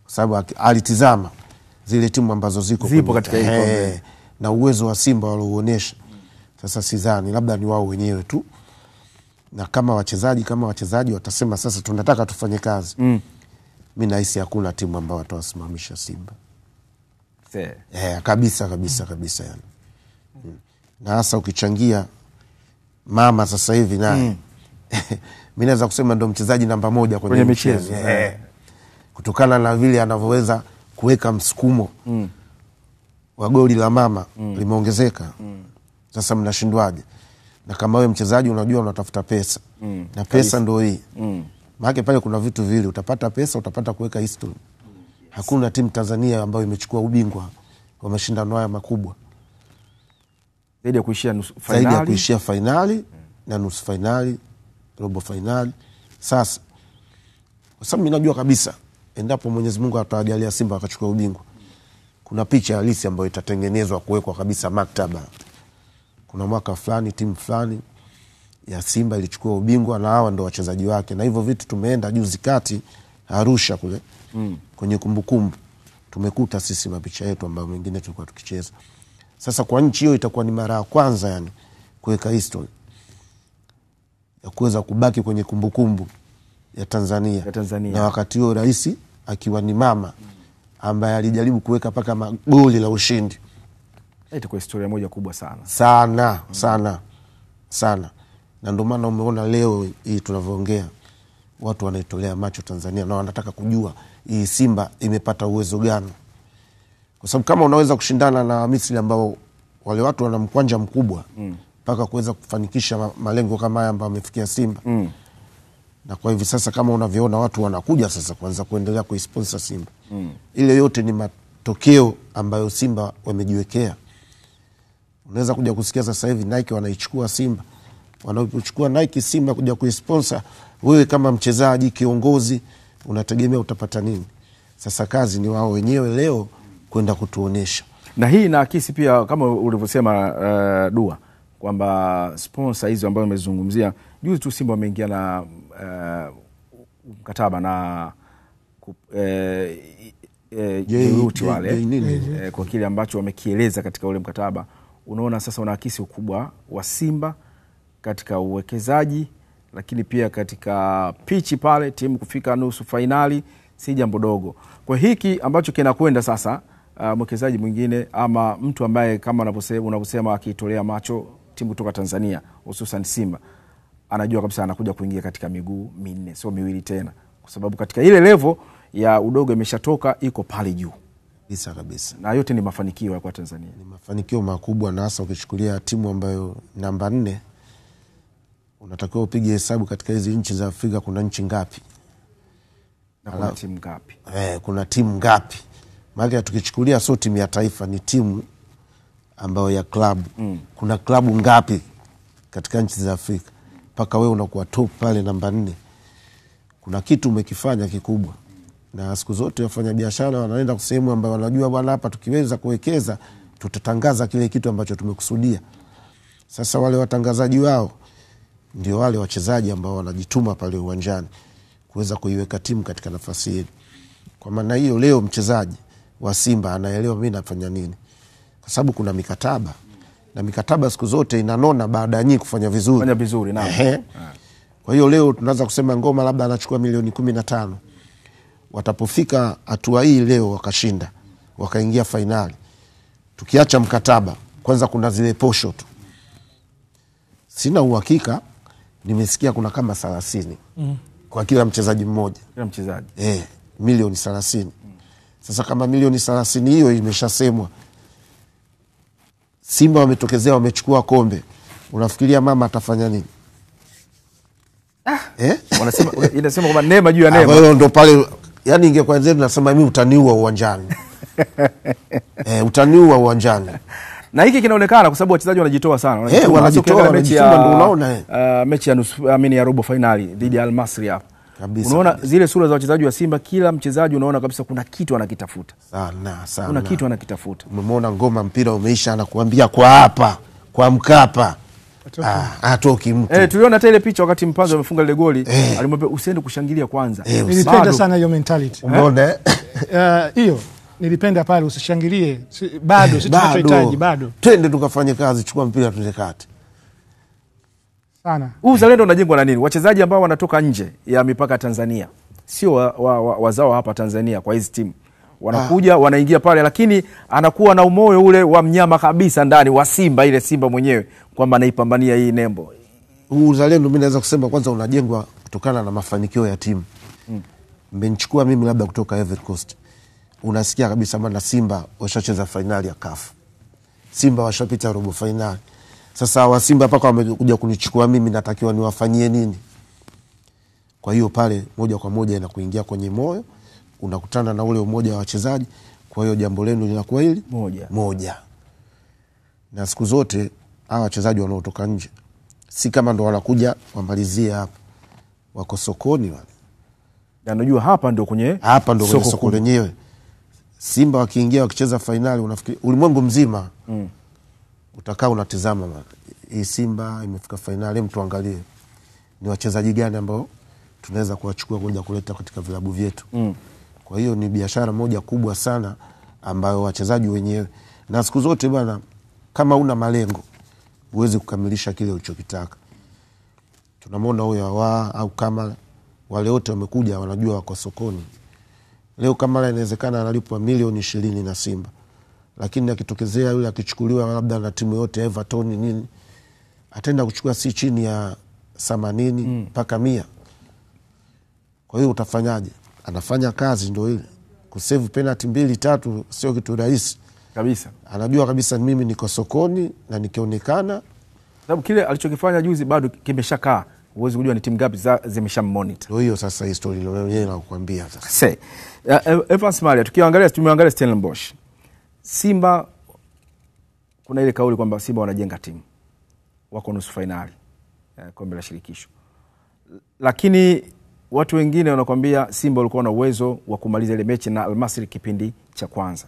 Kwa sababu alitizama zile timu ambazo zipo katika hii kombe na uwezo wa Simba walioonyesha. Sasa sidhani, labda ni wao wenyewe tu. Na kama wachezaji watasema sasa tunataka tufanye kazi. Mimi nahisi hakuna timu ambayo watawasimamisha Simba. Kabisa yani. Na hasa ukichangia mama sasa hivi naye. Mimi naweza kusema ndo mchezaji namba 1 kwenye michezo. Kutokana na vile anavyoweza kuweka msukumo wa goli la mama limeongezeka. Sasa mnashindwaje? Na kama wewe mchezaji unajua unatafuta pesa, na pesa ndio hii. Maana pale kuna vitu vile, utapata pesa, utapata kuweka history. Hakuna timu Tanzania ambayo imechukua ubingwa wa mashindano haya makubwa zaidi ya kuishia finali na nusu finali, robo finali. Sasa kwa sababu mimi najua kabisa endapo Mwenyezi Mungu atawajalia Simba akachukua ubingwa, kuna picha halisi ambayo itatengenezwa kuwekwa kabisa maktaba. Kuna mwaka fulani timu fulani ya Simba ilichukua ubingwa na hawa ndo wachezaji wake, na hivyo vitu tumeenda juzi kati Arusha kule kwenye kumbukumbu tumekuta sisi mapicha yetu ambayo mengine tulikuwa tukicheza. Sasa kwa nchi hiyo itakuwa ni mara ya kwanza yani kuweka history ya kuweza kubaki kwenye kumbukumbu ya Tanzania. Na wakati huo rais akiwa ni mama ambaye alijaribu kuweka paka magoli la ushindi. Itakuwa historia moja kubwa sana. Sana. Na ndio maana umeona leo hii tunavyoongea watu wanaitolea macho Tanzania na wanataka kujua hii Simba imepata uwezo gani. Kwa sababu kama unaweza kushindana na Misri ambao wale watu wana mkwanja mkubwa mpaka kuweza kufanikisha malengo kama haya ambayo wamefikia Simba. Na kwa hivi sasa kama unavyoona watu wanakuja sasa kuanza kuendelea kuisponsor Simba. Ile yote ni matokeo ambayo Simba wamejiwekea. Unaweza kuja kusikia sasa hivi Nike wanaichukua Simba. Wanapochukua Nike Simba kuja kuisponsor, wewe kama mchezaji kiongozi unategemea utapata nini? Sasa kazi ni wao wenyewe leo kwenda kutuonesha. Na hii inaakisi pia kama ulivyosema Dua kwamba sponsor hizo ambazo umezungumzia juzi tu Simba wameingia na mkataba na Jeruti wale kwa kile ambacho wamekieleza katika ule mkataba. Unaona sasa unaakisi ukubwa wa Simba katika uwekezaji, lakini pia katika pichi pale timu kufika nusu finali si jambo dogo. Kwa hiki ambacho kinakwenda sasa mwekezaji mwingine ama mtu ambaye kama unavyosema akitolea macho timu kutoka Tanzania hususan Simba anajua kabisa anakuja kuingia katika miguu minne sio miwili tena, kwa sababu katika ile level ya udogo imeshatoka iko pale juu kabisa. Na yote ni mafanikio kwa Tanzania. Ni mafanikio makubwa, na hasa ukichukulia timu ambayo namba 4 unatakiwa upige hesabu katika hizi nchi za Afrika kuna nchi ngapi? Na kuna timu ngapi? Kuna timu ngapi? Maana tukichukulia sio timu ya taifa ni timu ambayo ya klabu. Kuna klabu ngapi katika nchi za Afrika? Paka wewe unakuwa top pale namba 4. Kuna kitu umekifanya kikubwa. Na siku zote wafanya biashara wanaenda kusehemu ambayo wanajua bwana hapa tukiweza kuwekeza tutatangaza kile kitu ambacho tumekusudia. Sasa wale watangazaji wao ndio wale wachezaji ambao wanajituma pale uwanjani kuweza kuiweka timu katika nafasi hii. Kwa maana hiyo leo mchezaji wa Simba anaelewa mimi nafanya nini. Kwa sababu kuna mikataba. Na mikataba siku zote inanona baada ya nyinyi kufanya vizuri. Fanya vizuri naam. Kwa hiyo leo tunaanza kusema Ngoma labda anachukua milioni 15. Watapofika hatua hii leo wakashinda, wakaingia finali. Tukiacha mkataba, kwanza kuna zile posho tu. Sina uhakika, nimesikia kuna kama 30 kwa kila mchezaji mmoja. Kila mchezaji. Milioni 30. Sasa kama milioni 30 hiyo imeshasemwa, Simba wametokezea wamechukua kombe, unafikiria mama atafanya nini? Wanasema inasema kwamba neema juu ya neema. Hapo ndo pale yani ingekuwa nzuri nasema mimi utaniua uwanjani. Utaniua uwanjani. Na hiki kinaonekana kwa sababu wachezaji wanajitoa sana. Wanajitoa mechi ya ndio unaona mechi ya nusu ya robo finali dhidi ya Al Masry hapa. Unaona zile sura za wachezaji wa Simba, kila mchezaji unaona kabisa kuna kitu anakitafuta. Sana. Kuna kitu anakitafuta. Umemwona Ngoma mpira umeisha anakuambia kwa hapa, kwa Mkapa. Atoki mtu. Tuliona hata ile picha wakati Mpanzo amefunga ile goli, alimwambia usiende kushangilia kwanza. Nilipenda sana hiyo mentality. Umeona? Hiyo nilipenda pale usishangilie. Bado sisi tunachohitaji bado. Twende tukafanye kazi, chukua mpira tuende kati. Sana. Uzalendo unajengwa na nini? Wachezaji ambao wanatoka nje ya mipaka Tanzania, sio wazao hapa Tanzania kwa hizi timu. Wanakuja wanaingia pale, lakini anakuwa na umoyo ule wa mnyama kabisa ndani wa Simba, ile Simba mwenyewe kwamba anaipambania hii nembo. Uzalendo mimi naweza kusema kwanza unajengwa kutokana na mafanikio ya timu. Mmenichukua mimi labda kutoka Ivory Coast. Unasikia kabisa maana Simba washacheza finali ya CAF. Simba washapita robo finali. Sasa wa Simba paka wamekuja kunichukua mimi, natakiwa niwafanyie nini? Kwa hiyo pale moja kwa moja inakuingia kwenye moyo, unakutana na ule umoja wa wachezaji. Kwa hiyo jambo lenu linakuwa hili moja. Na siku zote hawa wachezaji wanaotoka nje si kama ndo wanakuja wamalizie hapa, wako sokoni wale. Na unajua hapa ndo kwenye soko lenyewe. Simba wakiingia wakicheza fainali, unafikiri ulimwengu mzima utakaa unatizama hii Simba imefika fainali, mtu angalie ni wachezaji gani ambao tunaweza kuwachukua kuja kuleta katika vilabu vyetu. Kwa hiyo ni biashara moja kubwa sana ambayo wachezaji wenyewe, na siku zote bwana, kama una malengo huwezi kukamilisha kile ulichokitaka. Tunamwona huyo au kama wale wote wamekuja wanajua wako sokoni. Leo kama inawezekana analipwa milioni 20 na Simba, lakini akitokezea yule akichukuliwa labda na timu yote Everton nini, ataenda kuchukua si chini ya 80 mpaka 100. Kwa hiyo utafanyaje? Anafanya kazi ndio ile. Kusave penalty 2-3 sio kitu rahisi kabisa. Anajua kabisa mimi niko sokoni na nikionekana, sababu kile alichokifanya juzi bado kimeshakaa. Uwezi kujua ni timu ngapi zimeshammonitor. Ndio hiyo sasa history ile wenyewe nakuambia sasa. Sasa Evans Malia, tumeangalia Stellenbosch. Simba kuna ile kauli kwamba Simba wanajenga timu. Wako nusu finali kombe la shirikisho. Lakini watu wengine wanakuambia Simba walikuwa na uwezo wa kumaliza ile mechi na Al Masry kipindi cha kwanza.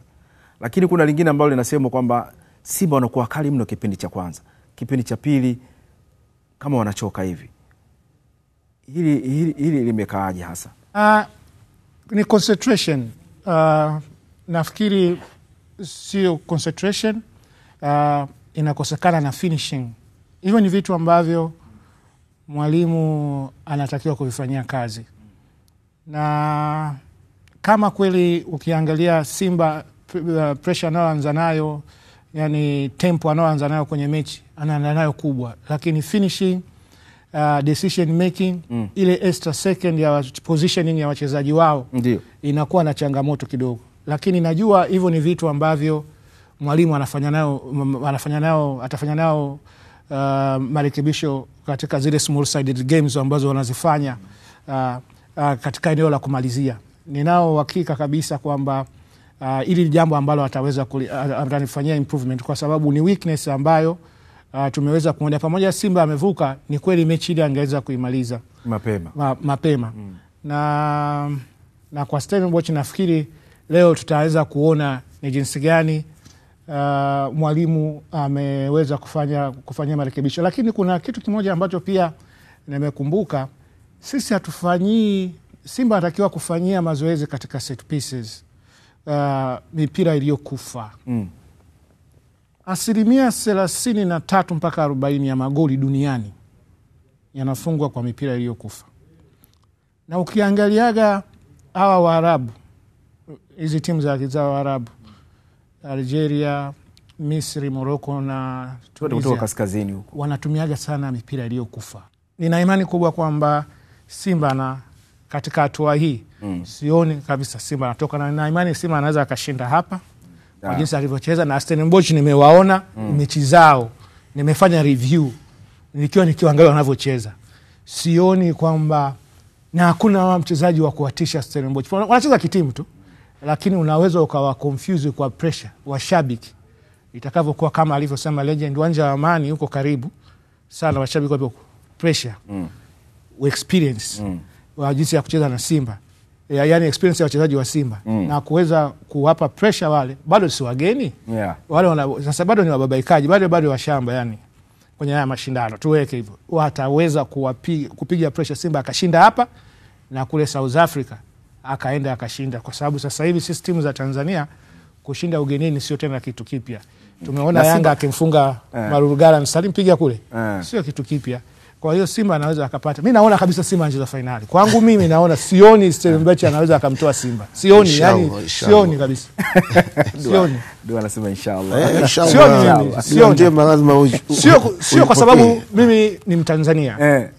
Lakini kuna lingine ambalo linasema kwamba Simba wanakuwa kali mno kipindi cha kwanza. Kipindi cha pili kama wanachoka hivi. Hili limekaaje hasa? Ni concentration. Nafikiri sio concentration, inakosekana na finishing. Hivyo ni vitu ambavyo mwalimu anatakiwa kuvifanyia kazi. Na kama kweli ukiangalia Simba pressure anayoanza nayo, yani tempo anayoanza nayo kwenye mechi, anaanza nayo kubwa, lakini finishing, decision making, ile extra second ya positioning ya wachezaji wao ndio inakuwa na changamoto kidogo. Lakini najua hivyo ni vitu ambavyo mwalimu atafanya nao marekebisho katika zile small sided games ambazo wanazifanya katika eneo la kumalizia. Ninao hakika kabisa kwamba ili ni jambo ambalo ataweza atanifanyia improvement, kwa sababu ni weakness ambayo tumeweza kuona pamoja. Simba amevuka, ni kweli mechi ile angeweza kuimaliza mapema. Na kwa Stellenbosch nafikiri leo tutaweza kuona ni jinsi gani mwalimu ameweza kufanya marekebisho. Lakini kuna kitu kimoja ambacho pia nimekumbuka, sisi hatufanyii, Simba anatakiwa kufanyia mazoezi katika set pieces, mipira iliyokufa. 33% mpaka 40% ya magoli duniani yanafungwa kwa mipira iliyokufa. Na ukiangaliaga hawa Waarabu, hizi timu za Waarabu, Algeria, Misri, Morocco na kutoka kaskazini huko, wanatumiaga sana mipira iliyokufa. Nina imani kubwa kwamba Simba na katika hatua hii sioni kabisa Simba anatoka, na nina imani Simba anaweza akashinda hapa kwa jinsi alivyocheza. Na Stellenbosch nimewaona mechi zao, nimefanya review nikiangalia wanavyocheza, sioni kwamba, na hakuna mchezaji wa kuwatisha Stellenbosch. Wanacheza kitimu tu, lakini unaweza ukawa confuse kwa pressure washabiki itakavyokuwa, kama alivyosema legend, uwanja wa Amani huko karibu sana, washabiki wapo pressure experience wa jinsi ya kucheza na Simba, yani experience ya wachezaji wa Simba na kuweza kuwapa pressure wale, bado si wageni wale sasa, bado ni wababaikaji, bado wa shamba, yani kwenye haya mashindano tuweke hivyo, wataweza kupiga pressure Simba akashinda hapa na kule South Africa akaenda akashinda, kwa sababu sasa hivi sisi timu za Tanzania kushinda ugenini sio tena kitu kipya. Tumeona Yanga akimfunga Marugara Msalim piga kule, sio kitu kipya. Kwa hiyo Simba anaweza akapata. Mimi naona kabisa Simba anacheza finali. Kwangu mimi naona, sioni Stellenbosch anaweza akamtoa Simba. Sioni, yani sioni kabisa. Sioni. Ndio anasema inshallah. Sio kwa sababu mimi ni Mtanzania.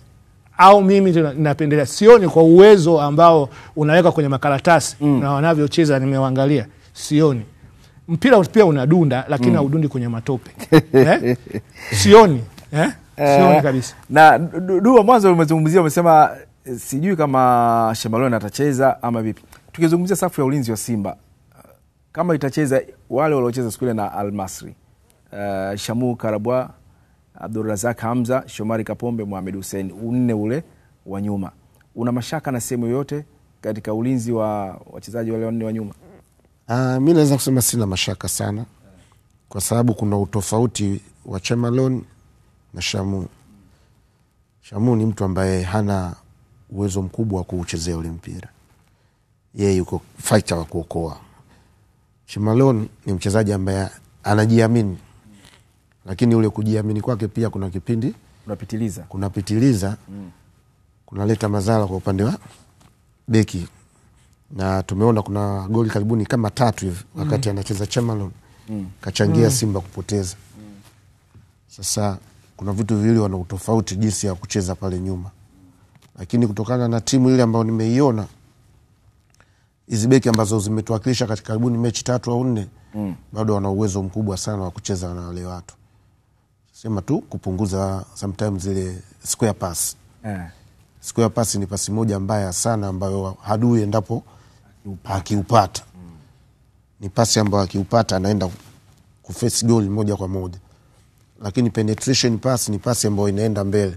Au mimi napendelea, sioni kwa uwezo ambao unaweka kwenye makaratasi na wanavyocheza nimewaangalia, sioni. Mpira pia unadunda, lakini haudundi kwenye matope. Sioni, sioni kabisa. Na Dua, mwanzo umezungumzia, umesema sijui kama Shemalone atacheza ama vipi. Tukizungumzia safu ya ulinzi wa Simba, kama itacheza wale waliocheza siku ile na Al Masry, Shamu Karabwa, Abdulrazak Hamza, Shomari Kapombe, Mohamed Hussein, unne ule wa nyuma, una mashaka na sehemu yote katika ulinzi wa wachezaji wale wanne wa nyuma? Mi naweza kusema sina mashaka sana, kwa sababu kuna utofauti wa Chemalon na Shamu. Shamu ni mtu ambaye hana uwezo mkubwa wa kuuchezea ule mpira, yeye yuko fighter wa kuokoa. Chemalon ni mchezaji ambaye anajiamini, lakini ule kujiamini kwake pia kuna kipindi kunapitiliza kunaleta madhara kwa upande wa beki, na tumeona kuna goli karibuni kama 3 hivi wakati anacheza Chemalon kachangia Simba kupoteza. Sasa kuna vitu viwili wana utofauti jinsi ya kucheza pale nyuma, lakini kutokana na timu ile ambayo nimeiona, hizi beki ambazo zimetuwakilisha katika karibuni mechi 3 au 4 bado wana uwezo mkubwa sana wa kucheza na wale watu. Sema tu kupunguza sometimes zile square pass. Square pass ni pasi moja mbaya sana ambayo adui endapo akiupata. Ni pasi ambayo akiupata anaenda kuface goal moja kwa moja. Lakini penetration pass ni pasi ambayo inaenda mbele.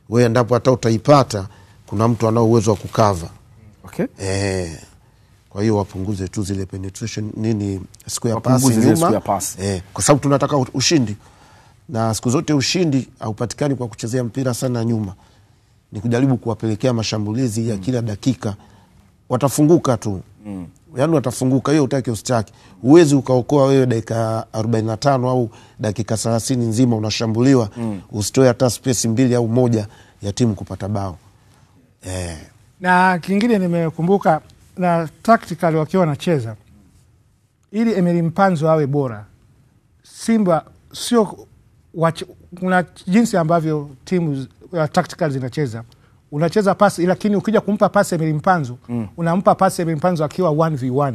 Wewe endapo hata utaipata, kuna mtu ana uwezo wa kukava. Okay. Kwa hiyo wapunguze tu zile penetration square pass nyuma. Kwa sababu tunataka ushindi. Na siku zote ushindi haupatikani kwa kuchezea mpira sana nyuma. Ni kujaribu kuwapelekea mashambulizi ya kila dakika. Watafunguka tu. Yaani watafunguka, hiyo utaki usitaki. Uwezi ukaokoa wewe dakika 45 au dakika 30 nzima unashambuliwa, usitoe hata space 2 au 1 ya timu kupata bao. Na kingine nimekumbuka na tactical wakiwa wanacheza, ili Emery Mpanzu awe bora, Simba sio kuna jinsi ambavyo timu tactical zinacheza. Unacheza pasi, lakini ukija kumpa pasi Emery Mpanzu, unampa pasi Emery Mpanzu akiwa 1v1.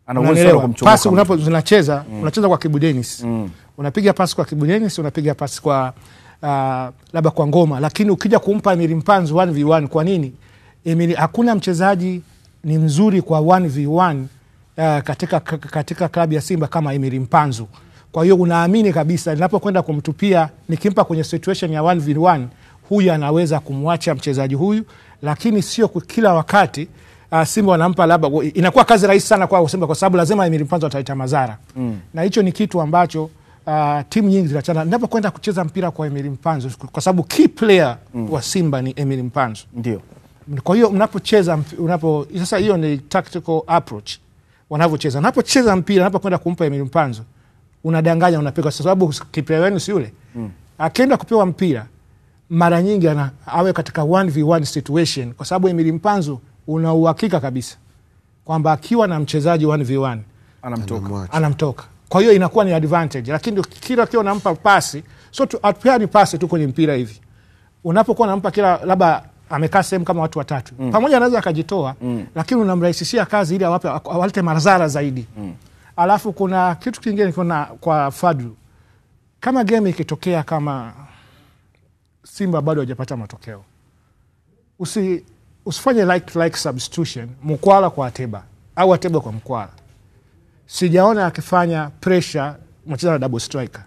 Ana uwezo wa kumchomoka. Pasi unacheza kwa Kibu Denis. Unapiga pasi kwa Kibu Denis, unapiga pasi kwa labda kwa Ngoma, lakini ukija kumpa Emery Mpanzu 1v1, kwa nini? Hakuna mchezaji ni mzuri kwa 1v1 katika klabu ya Simba kama Emery Mpanzu. Kwa hiyo unaamini kabisa ninapokwenda kumtupia, nikimpa kwenye situation ya 1v1, huyu anaweza kumwacha mchezaji huyu, lakini sio kila wakati Simba wanampa labda, inakuwa kazi rahisi sana kwa Simba kwa sababu lazima Emery Mpanzu ataleta madhara. Na hicho ni kitu ambacho timu nyingi zinachana. Ninapokwenda kucheza mpira kwa Emery Mpanzu, kwa sababu key player wa Simba ni Emery Mpanzu. Ndio. Kwa hiyo mnapocheza sasa, hiyo ni tactical approach wanavyocheza. Unapocheza mpira, unapokwenda kumpa Emery Mpanzu, unadanganya, unapiga, kwa sababu kipa wenu si yule. Akienda kupewa mpira, mara nyingi awe katika 1v1 situation, kwa sababu Emery Mpanzu una uhakika kabisa kwamba akiwa na mchezaji 1v1 anamtoka. Kwa hiyo inakuwa ni advantage, lakini kila kiwa unampa pasi, so tu atupeani pasi tu kwenye mpira hivi. Unapokuwa unampa kila labda amekaa sehemu kama watu 3. Pamoja anaweza akajitoa, lakini unamrahisishia kazi ili awalete madhara zaidi. Alafu kuna kitu kingine kwa Fadlu. Kama game ikitokea kama Simba bado hajapata matokeo, usifanye like substitution, Mkwala kwa Ateba au Ateba kwa Mkwala. Sijaona akifanya pressure mcheza na double striker.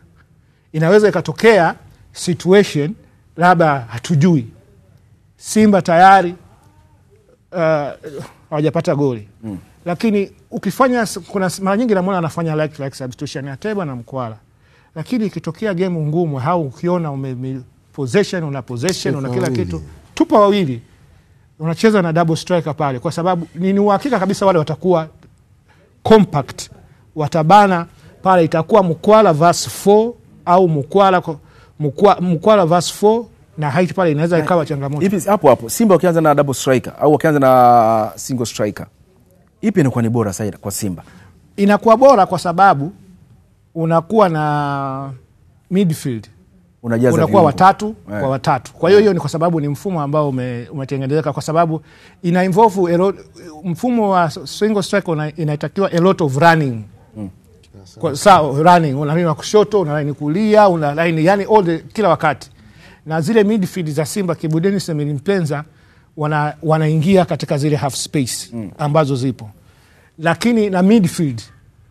Inaweza ikatokea situation labda hatujui, Simba tayari hawajapata goli. Lakini ukifanya, kuna mara nyingi namuona anafanya like substitution Ateba na Mkwala. Lakini ikitokea game ngumu, au ukiona una kila kitu, tupa wawili, unacheza na double striker pale, kwa sababu ni uhakika kabisa wale watakuwa compact, watabana pale. Itakuwa Mkwala verse 4 au Mkwala verse 4, na height pale inaweza ikawa changamoto. Ipi hapo Simba wakianza na double striker au wakianza na single striker, ipi inakuwa ni bora zaidi kwa Simba? Inakuwa bora kwa sababu unakuwa na midfield, unakuwa watatu kwa watatu. Kwa hiyo ni kwa sababu ni mfumo ambao umetengenezeka, kwa sababu ina involve mfumo wa single striker inatakiwa a lot of running. Kwa sawa, running, una line kushoto, una line kulia, una line yani kila wakati. Na zile midfield za Simba, Kibu Denis na Emery Mpanzu wanaingia katika zile half space ambazo zipo. Lakini na midfield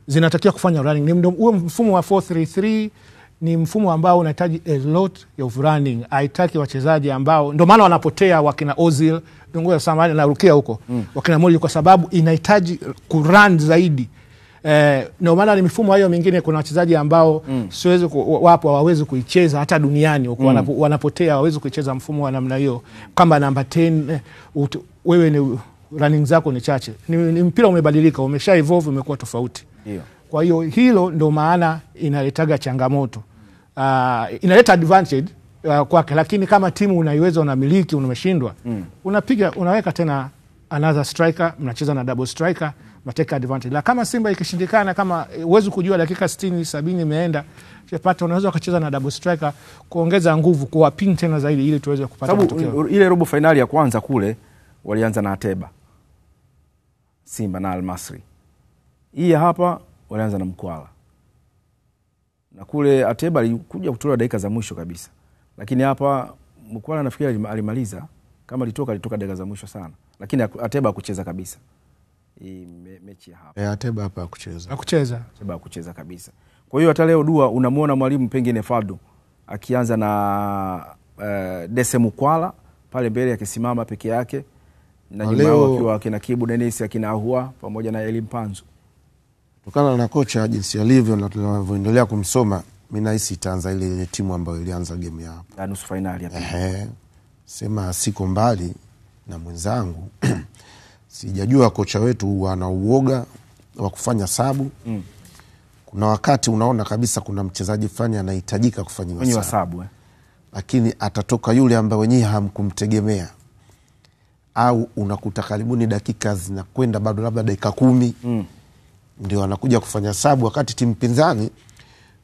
zinatakiwa kufanya running. Ni huo mfumo wa 4-3-3 ni mfumo ambao unahitaji a lot of running. Haitaki wachezaji ambao, ndio maana wanapotea wakina Ozil, ngoja samani na rukia huko. Wakina Modric, kwa sababu inahitaji kurun zaidi. Ndio maana ni mifumo hiyo mingine kuna wachezaji ambao siwezi wapo hawawezi kuicheza hata duniani huko, wanapotea hawawezi kuicheza mfumo wa namna hiyo. Kama namba 10 wewe ni running zako ni chache. Ni mpira umebadilika, umesha evolve, umekuwa tofauti. Kwa hiyo hilo ndio maana inaletaga changamoto. Inaleta advantage kwake, lakini kama timu unaiweza, unamiliki, umeshindwa, unapiga, unaweka tena another striker, mnacheza na double striker, mnateka advantage. La kama Simba ikishindikana, kama uwezo kujua dakika 60 70 imeenda, unapata unaweza kucheza na double striker kuongeza nguvu, kuwapin tena zaidi ili tuweze kupata matokeo. Ile robo finali ya kwanza kule walianza na Ateba, Simba na Al Masry. Hii hapa walianza na Mkwala. Na kule Ateba alikuja kutoa dakika za mwisho kabisa. Lakini hapa Mkwala nafikiri alimaliza, kama alitoka dakika za mwisho sana. Lakini Ateba hakucheza kabisa. Hii mechi ya hapa. Ateba hapa hakucheza. Ateba hakucheza kabisa. Kwa hiyo hata leo Dua unamuona mwalimu pengine Fadu akianza na Dese Mkwala pale mbele akisimama peke yake, na nyuma yao akiwa akina Kibu Dennis, akina Ahua pamoja na Elim Panzu. Kutokana na kocha jinsi alivyo na tunavyoendelea kumsoma, mimi nahisi itaanza ile timu ambayo ilianza game ya hapo ya nusu finali ya pili. Sema siko mbali na mwenzangu. Sijajua kocha wetu ana uoga wa kufanya sabu. Kuna wakati unaona kabisa kuna mchezaji fulani anahitajika kufanywa sabu. Lakini atatoka yule ambaye wenyewe hamkumtegemea. Au unakuta karibuni dakika zinakwenda bado labda dakika 10. Ndio anakuja kufanya sabu, wakati timu pinzani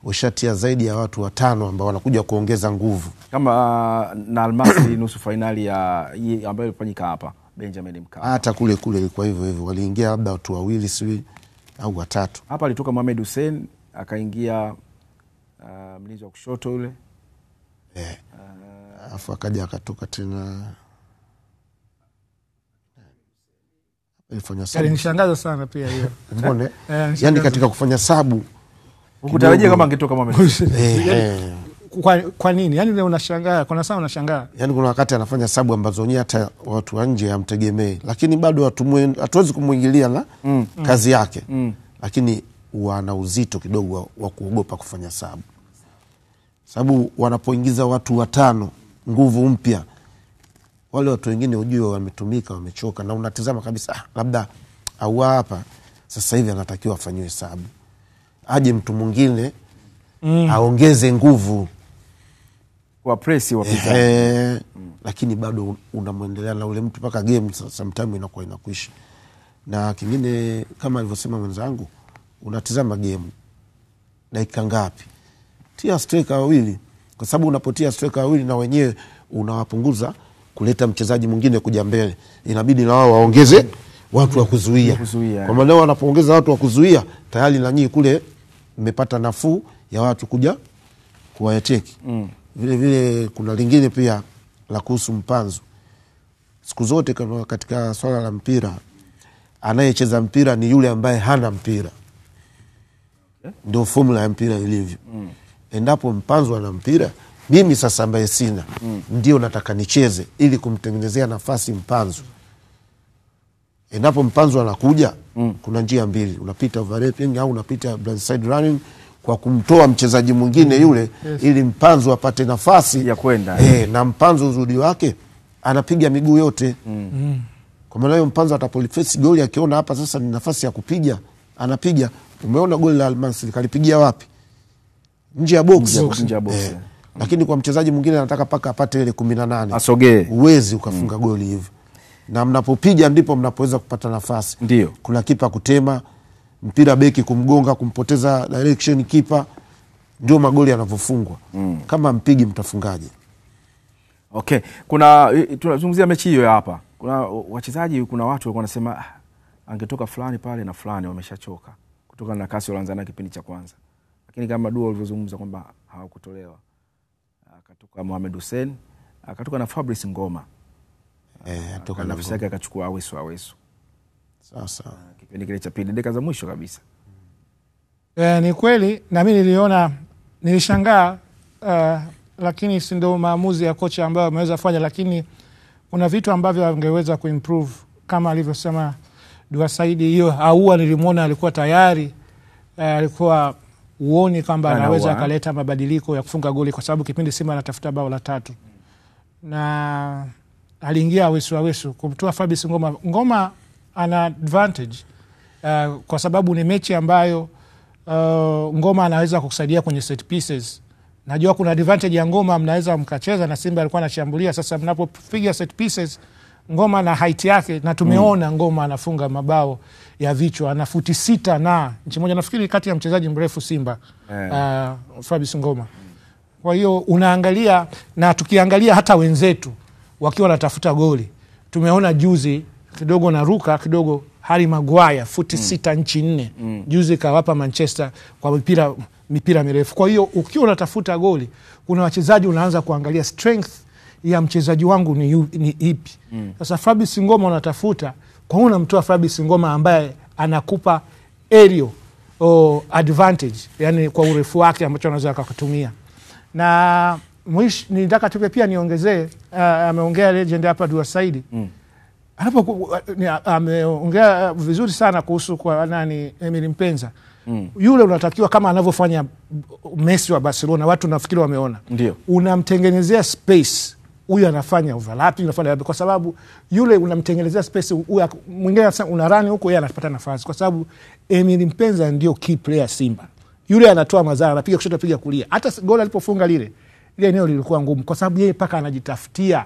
washatia zaidi ya watu 5 ambao wanakuja kuongeza nguvu. Kama na Al Masry nusu finali ya ambayo ilifanyika hapa Benjamin Mkapa. Hata kule ilikuwa hivyo. Waliingia labda watu 2 siwi au 3. Hapa alitoka Mohamed Hussein, akaingia mlinzi wa kushoto yule. Afu akaja akatoka tena. Ilifanya sabu. Nishangaza sana pia hiyo. Mbona? Yaani katika kufanya sabu ukutarajia kama angetoka Mohamed Hussein. Kwa nini? Yaani leo unashangaa, kuna sana unashangaa. Yaani kuna wakati anafanya sabu ambazo ni hata watu wa nje hamtegemei, lakini bado hatuwezi kumuingilia na kazi yake. Lakini wana uzito kidogo wa kuogopa kufanya sabu. Sababu wanapoingiza watu 5 nguvu mpya, wale watu wengine ujue wametumika, wamechoka, na unatazama kabisa labda au hapa sasa hivi anatakiwa afanywe sabu. Aje mtu mwingine aongeze nguvu kwa press wapinzani. Lakini bado unamwendelea na ule mtu paka game sometime inakuwa inakwisha. Na kingine kama alivyosema mwenzangu, unatazama game dakika ngapi, tia striker wawili, kwa sababu unapotia striker wawili na wenyewe unawapunguza kuleta mchezaji mwingine kuja mbele, inabidi na wao waongeze watu wa kuzuia. Kwa maana wanapoongeza watu wa kuzuia, tayari na nyinyi kule mmepata nafuu ya watu kuja kuwayateki. Vile vile kuna lingine pia la kuhusu Mpanzu. Siku zote katika swala la mpira, anayecheza mpira ni yule ambaye hana mpira. Ndio formula ya mpira ilivyo. Endapo Mpanzu ana mpira, mimi sasa ambaye sina, ndio nataka nicheze ili kumtengenezea nafasi Mpanzu. Endapo Mpanzu anakuja, kuna njia mbili, unapita overlapping au unapita blindside running kwa kumtoa mchezaji mwingine yule, ili Mpanzu apate nafasi ya kwenda. Na Mpanzu uzuri wake anapiga miguu yote. Kwa maana hiyo Mpanzu atapolifesi goli, akiona hapa sasa ni nafasi ya kupiga, anapiga. Umeona goli la Al Masry kalipigia wapi? Nje ya box. Lakini kwa mchezaji mwingine anataka paka apate ile 18 asogee, uwezi ukafunga goli hivyo. Na mnapopiga ndipo mnapoweza kupata nafasi. Ndio kuna kipa kutema mpira, beki kumgonga, kumpoteza direction kipa, ndio magoli yanavyofungwa. Kama mpigi mtafungaje? Okay, kuna tunazungumzia mechi hiyo hapa. Kuna wachezaji, kuna watu walikuwa wanasema angetoka fulani pale na fulani wameshachoka kutokana na kasi walianza na kipindi cha kwanza. Lakini kama Dua ulivyozungumza kwamba hawakutolewa, akatoka Mohamed Hussein, akatoka na Fabrice Ngoma. Atoka nafasi yake akachukua Awesu. Sasa kipindi kile cha pili dakika za mwisho kabisa. Ni kweli, na mimi niliona Nilishangaa, lakini si ndio maamuzi ya kocha ambayo ameweza kufanya, lakini kuna vitu ambavyo angeweza kuimprove kama alivyosema Dua Saidi. Hiyo Ahoua nilimwona alikuwa tayari, alikuwa uoni kwamba anaweza akaleta mabadiliko ya kufunga goli, kwa sababu kipindi Simba anatafuta bao la 3 na aliingia Awesu kumtoa Fabrice Ngoma. Ngoma ana advantage kwa sababu ni mechi ambayo Ngoma anaweza kukusaidia kwenye set pieces. Najua kuna advantage ya Ngoma, mnaweza mkacheza na Simba alikuwa anashambulia. Sasa mnapopiga set pieces, Ngoma na height yake, na tumeona Ngoma anafunga mabao ya vichwa, ana futi 6 na nchi moja, nafikiri kati ya mchezaji mrefu Simba Fabrice Ngoma. Kwa hiyo unaangalia, na tukiangalia hata wenzetu wakiwa wanatafuta goli, tumeona juzi kidogo na ruka kidogo Harry Maguire futi 6 nchi 4 juzi kawapa Manchester kwa mipira mirefu. Kwa hiyo ukiwa unatafuta goli, kuna wachezaji unaanza kuangalia strength ya mchezaji wangu ni ipi. Sasa Fabrice Ngoma unatafuta, kwa hiyo unamtoa Fabrice Ngoma ambaye anakupa aerial advantage, yani kwa urefu wake ambacho anaweza kutumia. Na mwisho nitaka tupe pia niongezee, ameongea legend hapa Dua Saidi. Ameongea vizuri sana kuhusu kwa nani Emily Mpenza. Yule unatakiwa kama anavyofanya Messi wa Barcelona, watu nafikiri wameona. Ndio. Unamtengenezea space, huyu anafanya overlapping, anafanya, kwa sababu yule unamtengenezea space, mwingine una run huko, yeye anapata nafasi, kwa sababu Emily Mpenza ndio key player Simba. Yule anatoa mazao, anapiga kushoto, anapiga kulia. Hata goli alipofunga lile eneo lilikuwa ngumu, kwa sababu yeye paka anajitafutia,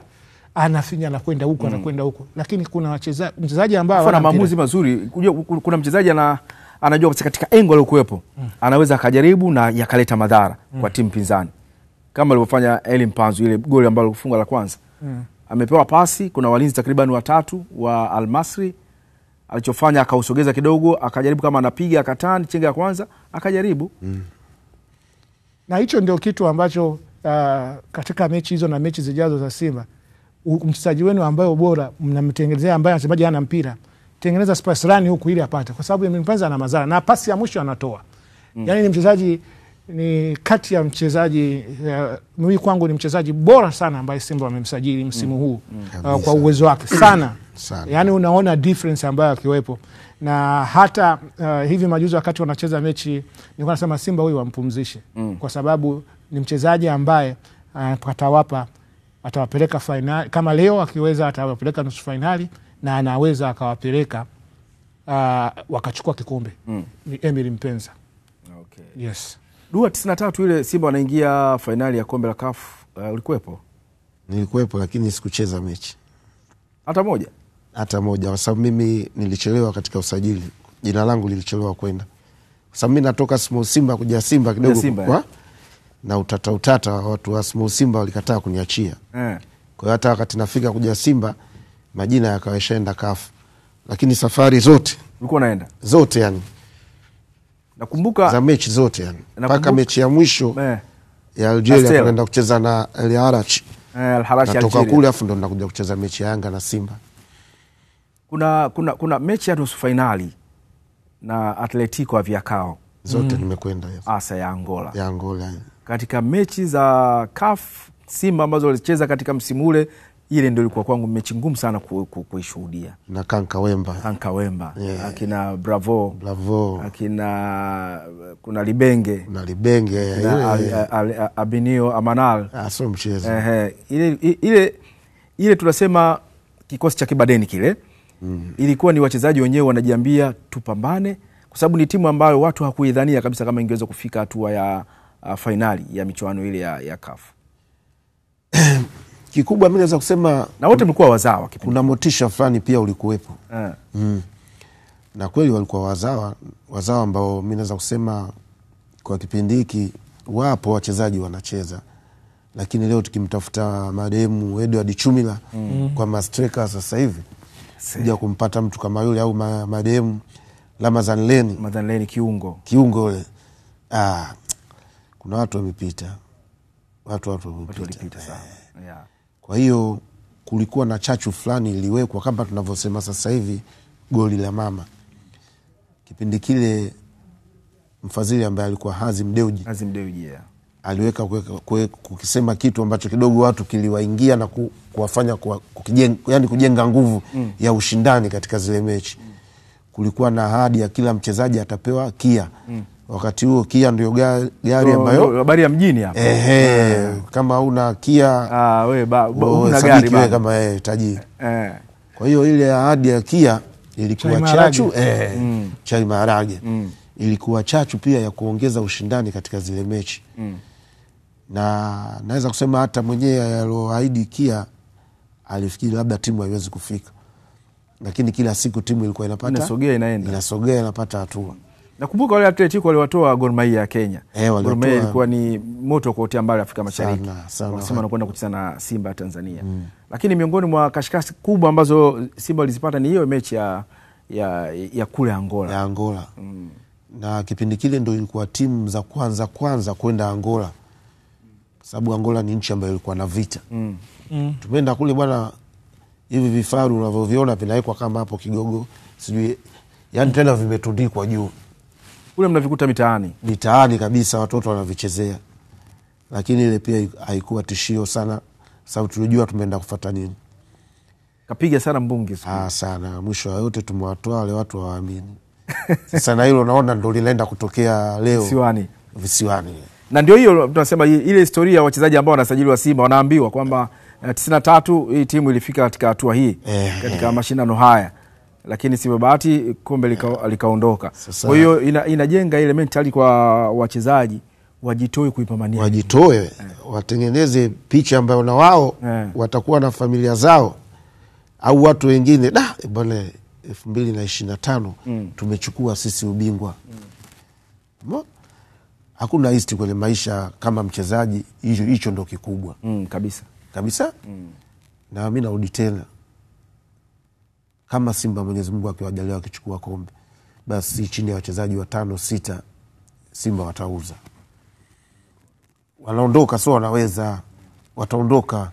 anafinya na kwenda huko, anakwenda huko. Lakini kuna mchezaji ambao wana maamuzi mazuri. Kuna mchezaji anajua katika engo aliyokuepo anaweza akajaribu na yakaleta madhara kwa timu pinzani, kama alivyofanya Eli Mpanzu ile goli ambalo alifunga la kwanza. Amepewa pasi, kuna walinzi takriban 3 wa Al Masry, alichofanya akausogeza kidogo, akajaribu kama anapiga akatani chenga ya kwanza, akajaribu. Na hicho ndio kitu ambacho katika mechi hizo na mechi zijazo za Simba, mchezaji wenu ambaye bora mnamtengenezea, ambaye anasemaje hana mpira, tengeneza space run huku ili apate, kwa sababu Mpanza ana madhara na pasi ya mwisho anatoa. Yani ni mchezaji, ni kati ya mchezaji mimi kwangu ni mchezaji bora sana ambaye Simba wamemsajili msimu huu kwa uwezo wake sana. Yani unaona difference ambayo akiwepo. Na hata hivi majuzi wakati wanacheza mechi nilikuwa nasema Simba huyu wampumzishe, kwa sababu ni mchezaji ambaye atawapeleka finali, kama leo akiweza atawapeleka nusu finali, na anaweza akawapeleka wakachukua kikombe. Ni Emily Mpenza. Okay. Yes. Dua 93 ile Simba wanaingia finali ya kombe la CAF, ulikuwepo? Nilikuwepo, lakini sikucheza mechi hata moja, kwa sababu mimi nilichelewa katika usajili. Jina langu lilichelewa kwenda, kwa sababu mimi natoka Small Simba kuja Simba kidogo kwa na utata watu wa Small Simba walikataa kuniachia. Kwa hiyo hata wakati nafika kuja Simba majina yakaweshaenda CAF, lakini safari zote ulikuwa unaenda zote, yani nakumbuka za mechi zote, yani mpaka mechi ya mwisho ya Algeria tunaenda kucheza na Al Harach. Natoka kule afu ndo nakuja kucheza mechi ya Yanga na Simba. Kuna mechi ya nusu finali na Atletico Aviacao zote nimekwenda, asa ya Angola. Katika mechi za CAF Simba ambazo walicheza katika msimu ule, ile ndio ilikuwa kwangu mechi ngumu sana kuishuhudia. Na Kanka Wemba, akina Bravo, akina kuna Libenge Abinio Amanal, sio mchezo. Ile tunasema kikosi cha Kibadeni kile, ilikuwa ni wachezaji wenyewe wanajiambia tupambane, kwa sababu ni timu ambayo watu hakuidhania kabisa kama ingeweza kufika hatua ya finali ya michuano ile ya CAF. Kikubwa mimi naweza kusema, na wote mlikuwa wazawa, kuna motisha fulani pia ulikuwepo. Na kweli walikuwa wazawa ambao mimi naweza kusema kwa kipindi hiki wapo wachezaji wanacheza, lakini leo tukimtafuta marehemu Edward Chumila kwa mastreka sasa hivi sija kumpata mtu kama yule, au marehemu Ramazan Leni kiungo yule. Kuna watu wamepita, watu wamepita sana. Kwa hiyo kulikuwa na chachu fulani iliwekwa, kama tunavyosema sasa hivi goli la mama. Kipindi kile mfadhili ambaye alikuwa Hazim Deuji aliweka kukisema kitu ambacho kidogo watu kiliwaingia na kuwafanya yani kujenga nguvu ya ushindani katika zile mechi. Kulikuwa na ahadi ya kila mchezaji atapewa Kia. Wakati huo Kia ndio gari ambayo habari ya mjini hapa. Kama una Kia wewe una gari wewe kama tajiri. Kwa hiyo ile ahadi ya Kia ilikuwa chachu chai maharage. Ilikuwa chachu pia ya kuongeza ushindani katika zile mechi. Na naweza kusema hata mwenyewe aloahidi Kia alifikiri labda timu haiwezi kufika, lakini kila siku timu ilikuwa inasogea inapata hatua. Nakumbuka wale Atletico waliwatoa Gor Mahia ya Kenya. Gor Mahia ilikuwa ni moto kwa utia mbali Afrika Mashariki. Wanasema wanakwenda kucheza na Simba ya Tanzania. Lakini miongoni mwa kashikashi kubwa ambazo Simba walizipata ni hiyo mechi ya kule Angola. Ya Angola. Na kipindi kile ndio ilikuwa timu za kwanza kwenda Angola. Sababu Angola ni nchi ambayo ilikuwa na vita. Tumeenda kule bwana, hivi vifaru unavyoviona vinawekwa kama hapo Kigogo, sijui yani tena vimetundikwa juu. Kule mnavikuta mitaani kabisa, watoto wanavichezea. Lakini ile pia haikuwa tishio sana, sababu tulijua tumeenda kufuata nini. Kapiga sana mbungi sana. Mwisho wa yote tumewatoa wale watu waamini. Sasa na hilo naona ndio linaenda kutokea leo visiwani. Na ndio hiyo tunasema ile historia ya wachezaji ambao wanasajiliwa Simba wanaambiwa kwamba 93 hii timu ilifika katika hatua hii katika mashindano haya, lakini Simba bahati kombe likaondoka. Kwa hiyo inajenga ile mentality kwa wachezaji wajitoe kuipambania. Watengeneze picha ambayo na wao watakuwa na familia zao au watu wengine bwana 2025 tumechukua sisi ubingwa. Hakuna histi kwenye maisha kama mchezaji, hicho ndo kikubwa. Kabisa. Na mimi narudi tena, kama Simba Mwenyezi Mungu akiwajalia akichukua kombe, basi chini ya wachezaji 5-6 Simba watauza. Wanaondoka, sio wanaweza, wataondoka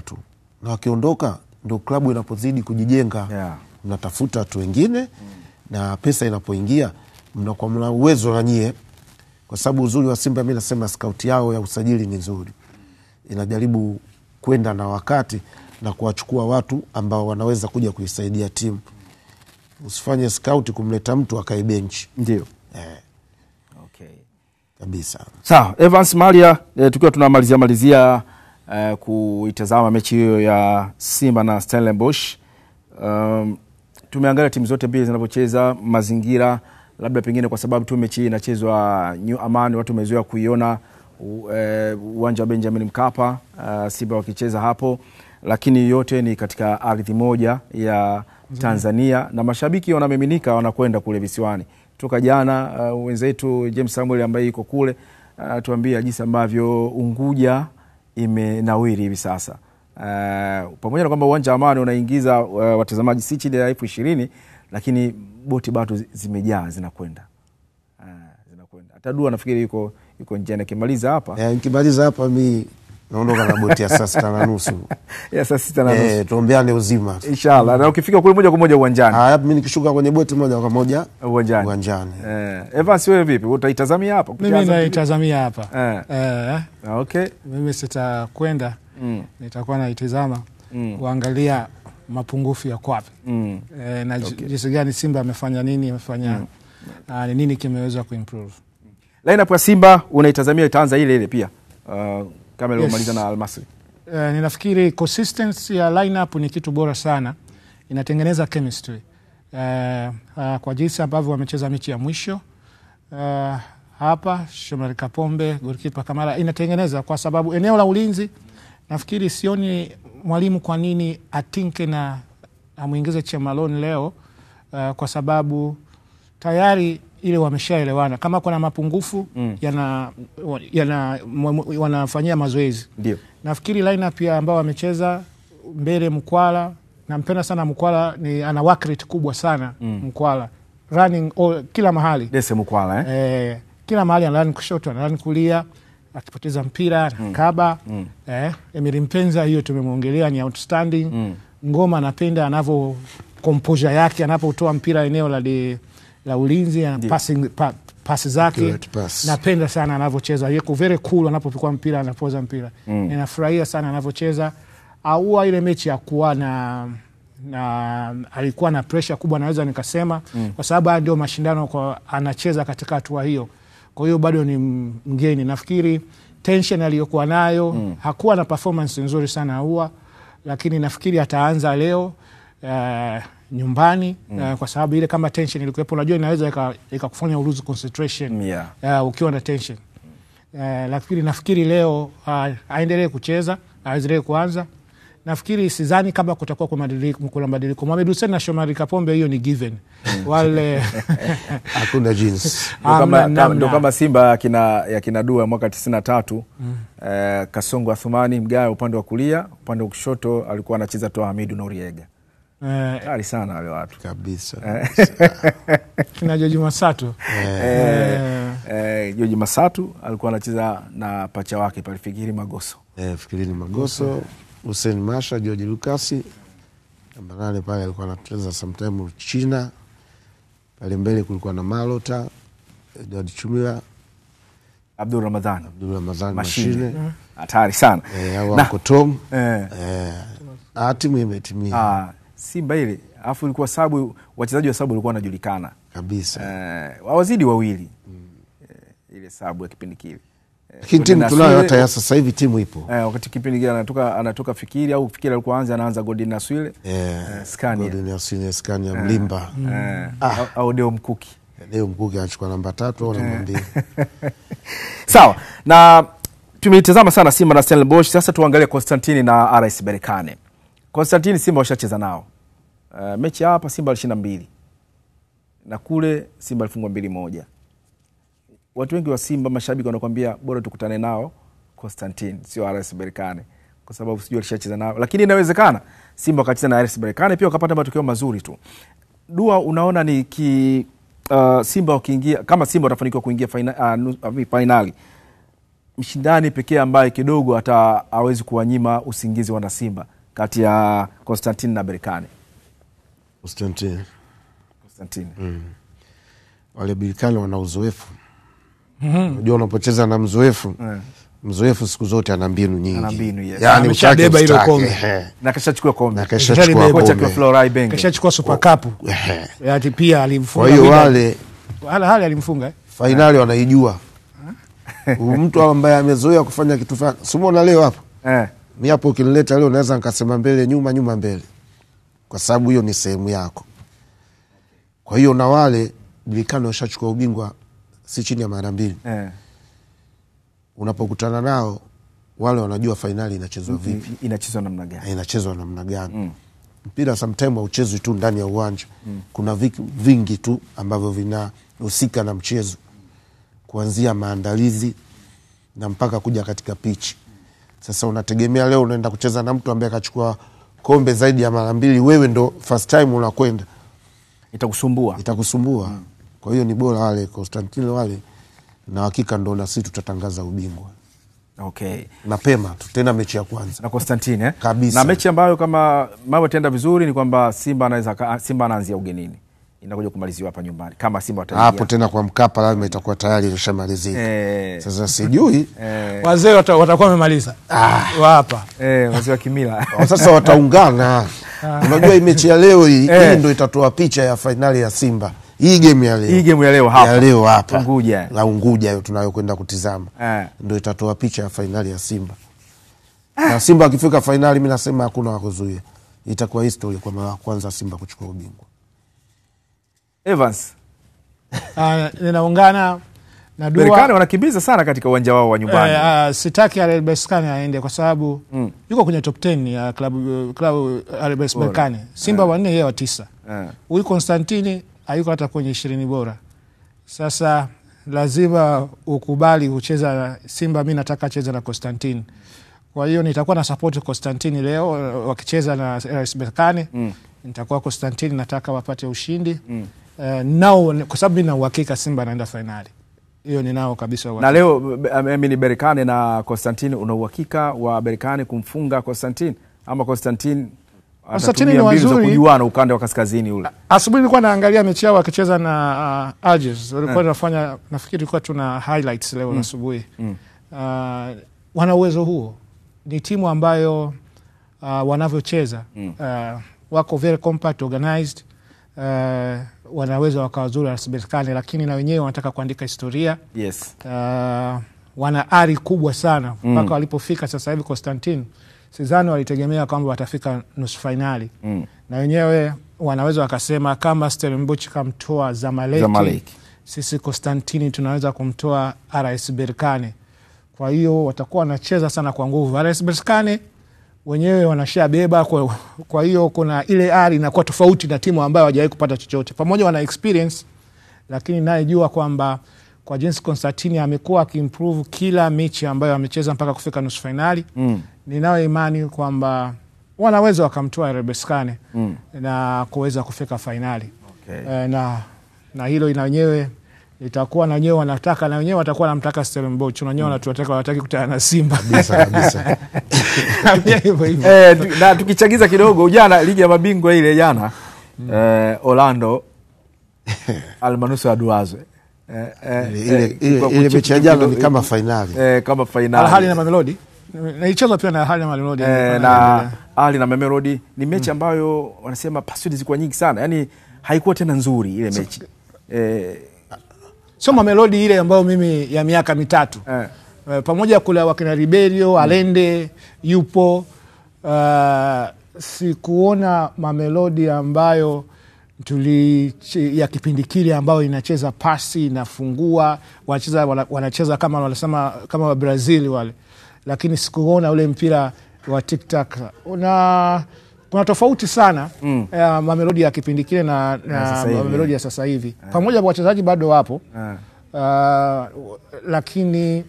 tu. Na wakiondoka ndio klabu inapozidi kujijenga. Mnatafuta watu wengine na pesa inapoingia mnakuwa mna uwezo na nyie. Kwa sababu uzuri wa Simba, mimi nasema scout yao ya usajili ni nzuri. Inajaribu kwenda na wakati na kuwachukua watu ambao wanaweza kuja kuisaidia timu. Usifanye scout kumleta mtu akae benchi. Ndio. Kabisa. Sawa, Evans Malia, tukiwa tunamalizia kuitazama mechi hiyo ya Simba na Stellenbosch. Tumeangalia timu zote mbili zinapocheza, mazingira labda pengine kwa sababu tu mechi inachezwa New Amani, watu wamezoea kuiona uwanja wa Benjamin Mkapa, Simba wakicheza hapo, lakini yote ni katika ardhi moja ya Tanzania na mashabiki wanamiminika wanakwenda kule visiwani. Toka jana wenzetu James Samuel ambaye yuko kule tuambia jinsi ambavyo Unguja imenawiri hivi sasa. Pamoja na kwamba uwanja wa Amani unaingiza watazamaji si chini ya 20,000, lakini boti bado zimejaa zinakwenda. Hata Dua nafikiri yuko njiani akimaliza hapa. Nikimaliza hapa mimi naondoka na boti ya saa 6:30. Ya saa 6:30. Tuombeane uzima. Inshallah. Na ukifika kule moja kwa moja uwanjani. Hapa mimi nikishuka kwenye boti moja kwa moja uwanjani. Evans, wewe vipi? Utaitazamia hapa? Mimi naitazamia hapa. Okay. Mimi sitakwenda. Nitakuwa naitazama kuangalia mapungufu ya kwapi. Na jinsi gani Simba amefanya nini, nini kimeweza kuimprove. Lineup ya Simba unaitazamia itaanza ile pia kama iliyomaliza na Al-Masry? Ninafikiri consistency ya lineup ni kitu bora sana, inatengeneza chemistry. Kwa jinsi ambavyo wamecheza mechi ya mwisho hapa, Shomari Kapombe, goalkeeper Kamara, inatengeneza kwa sababu eneo la ulinzi nafikiri sioni mwalimu kwa nini atinke na amuingize Chemalon leo, kwa sababu tayari ile wameshaelewana. Kama kuna mapungufu wanafanyia mazoezi. Ndio. Nafikiri lineup pia ambao wamecheza mbele, Mkwala, nampenda sana Mkwala, ni ana work rate kubwa sana. Mkwala running kila mahali. Dese Mkwala kila mahali, ana run kushoto, ana run kulia, akipoteza mpira kaba. Emiri Mpenza, hiyo tumemwongelea, ni outstanding. Ngoma napenda anavyo composure yake anapotoa mpira eneo la ulinzi, pasi zake. pass. Napenda sana anavyocheza. Yuko very cool anapopikwa mpira, anapoza mpira. Ninafurahia sana anavyocheza. Au ile mechi ya kuwa na alikuwa na pressure kubwa, naweza nikasema, kwa sababu ndio mashindano kwa anacheza katika hatua hiyo. Kwa hiyo bado ni mgeni. Nafikiri tension aliyokuwa nayo, hakuwa na performance nzuri sana Ahoua, lakini nafikiri ataanza leo nyumbani, kwa sababu ile kama tension ilikuwepo, unajua inaweza ikakufanya lose concentration ukiwa na tension. Lakini nafikiri leo aendelee kucheza, aendelee kuanza. Nafikiri sidhani kama kutakuwa kuna mabadiliko. Mohamed Hussein na Shomari Kapombe, hiyo ni given. Wale hakuna jinsi. Ndio kama Simba ya kina Dua mwaka 93, Kasongo Athumani Mgaya upande wa kulia, upande wa kushoto alikuwa anacheza Toa Hamidu na Uriega. Kali sana wale watu kabisa. Kina Joji Masatu. Joji Masatu alikuwa anacheza na pacha wake pale Fikiri Magoso. Fikiri Magoso, Hussein Masha, George Lucas. Namba pale alikuwa anacheza sometime China. Pale mbele kulikuwa na Malota, Edward Chumila, Abdul Ramadhan Mashine. Hatari sana. Wako Tom. Timu imetimia. Simba ile, alafu ilikuwa sababu wachezaji wa sababu walikuwa wanajulikana kabisa. Wawazidi wawili. Ile sababu ya kipindi kile. Lakini timu tunayo hata ya sasa hivi timu ipo. Wakati kipindi kile anatoka Fikiri, au Fikiri alikuwa anaanza Godin Naswile, Scania. Godin Naswile, Scania Mlimba. Au Deo Mkuki. Deo Mkuki anachukua namba 3 au namba 2. Sawa. Na tumeitazama sana Simba na Stellenbosch. Sasa tuangalie Constantine na RS Berkane. Constantine Simba washacheza nao. Mechi hapa Simba alishinda 2. Na kule Simba alifungwa 2-1. Watu wengi wa Simba mashabiki wanakuambia bora tukutane nao Constantine, sio RS Berkane, kwa sababu sijui alishacheza nao. Lakini inawezekana Simba wakacheza na RS Berkane pia wakapata matokeo mazuri tu. Dua, unaona ni Simba wakiingia, kama Simba watafanikiwa kuingia finali, mshindani pekee ambaye kidogo hata hawezi kuwanyima usingizi wana Simba kati ya Constantine na Berkane? Constantine. Wale Berkane wana uzoefu. Unajua unapocheza na mzoefu, mzoefu siku zote ana mbinu nyingi. Yaani mshabeba ile kombe. Na kashachukua kombe. Na kashachukua kocha kwa Florai Benge. Kashachukua Super Cup. Yaani pia alimfunga. Kwa hiyo wale alimfunga. Finali wanaijua. Mtu ambaye amezoea kufanya kitu fulani. Simuona leo hapo. Mimi hapo ukinileta leo naweza nikasema mbele nyuma mbele. Kwa sababu hiyo ni sehemu yako. Kwa hiyo na wale Berkane washachukua ubingwa si chini ya mara 2. Unapokutana nao wale wanajua finali inachezwa vipi, inachezwa namna gani. Mpira sometimes hauchezwi tu ndani ya uwanja. Kuna vingi tu ambavyo vinahusika na mchezo, kuanzia maandalizi na mpaka kuja katika pitch. Sasa unategemea leo unaenda kucheza na mtu ambaye akachukua kombe zaidi ya mara 2, wewe ndo first time unakwenda, itakusumbua. Kwa hiyo ni bora wale Constantine wale, na hakika ndo na sisi tutatangaza ubingwa. Mapema tu, tena mechi ya kwanza na Constantine kabisa. Na mechi ambayo kama mambo tenda vizuri ni kwamba Simba anaanzia ugenini, inakuja kumaliziwa hapa nyumbani. Kama Simba wataingia hapo tena kwa Mkapa lazima itakuwa tayari imeshamalizika. Sasa sijui wazee watakuwa wamemaliza hapa wazee wa kimila sasa wataungana. Unajua hii mechi ya leo hii ndio itatoa picha ya finali ya Simba. Hii game ya leo hapa Unguja hiyo tunayokwenda kutizama ndio itatoa picha ya finali ya Simba. Na Simba akifika finali, mimi nasema hakuna wa kuzuia. Itakuwa history kwa mara ya kwanza Simba kuchukua ubingwa. Evans, ninaungana na Dua. Berkane wanakimbiza sana katika uwanja wao wa nyumbani. Sitaki RS Berkane aende kwa sababu yuko kwenye top 10 ya klabu RS Berkane. Simba 4 yeye wa 9. Huyu Constantine hayuko hata kwenye 20 bora. Sasa lazima ukubali kucheza Simba. Mimi nataka acheze na Constantine. Kwa hiyo nitakuwa na support Constantine leo wakicheza na RS Berkane. Nitakuwa Constantine, nataka wapate ushindi. Nao kwa sababu mimi na uhakika Simba anaenda finali. Hiyo ninao kabisa uhakika. Na leo mimi ni Berkane na Constantine, una uhakika wa Berkane kumfunga Constantine ama Constantine Constantine ni wazuri kujuana ukanda wa kaskazini ule. Asubuhi nilikuwa naangalia mechi yao wakicheza na Algiers. Walikuwa wanafanya, nafikiri tulikuwa tuna highlights leo asubuhi. Wana uwezo huo. Ni timu ambayo wanavyocheza wako very compact, organized. Wanaweza wakawazuri RS Berkane, lakini na wenyewe wanataka kuandika historia. Yes. Wana ari kubwa sana mpaka walipofika sasa hivi Constantine. Sidhani walitegemea kwamba watafika nusu finali. Na wenyewe wanaweza wakasema kama Stellenbosch kamtoa Zamalek, sisi Constantine tunaweza kumtoa RS Berkane. Kwa hiyo watakuwa wanacheza sana kwa nguvu. RS Berkane wenyewe wanashabeba, kwa hiyo kuna ile ari inakuwa tofauti na timu ambayo hawajawahi kupata chochote. Pamoja wana experience, lakini naye jua kwamba kwa jinsi Constantine amekuwa akiimprove kila mechi ambayo amecheza mpaka kufika nusu finali. Ninao imani kwamba wanaweza wakamtoa RS Berkane na kuweza kufika finali. Okay. Na hilo ina wenyewe itakuwa na wenyewe wanataka, na wenyewe watakuwa wanamtaka Stellenbosch. Unajua wanataka kutana na Simba. Kabisa. Na tukichagiza kidogo, jana ligi ya mabingwa ile jana Orlando Almanusu Aduazwe. Ile mechi ya jana ni kama finali. Kama finali. Al-Ahly na Mamelodi. Na icheza pia na Al-Ahly na Mamelodi. Na Al-Ahly na Mamelodi ni mechi ambayo wanasema password zilikuwa nyingi sana. Yaani haikuwa tena nzuri ile mechi. Sio Mamelodi ile ambayo mimi ya miaka 3. Pamoja kula wakina Ribeiro, Allende yupo, sikuona Mamelodi ambayo ya kipindi kile ambayo inacheza pasi, inafungua, wanacheza kama wanasema kama wa Brazil wale. Lakini sikuona ule mpira wa tic-tac. Kuna tofauti sana Mamelodi ya kipindi kile na Mamelodi ya sasa hivi. Pamoja wachezaji bado wapo. Lakini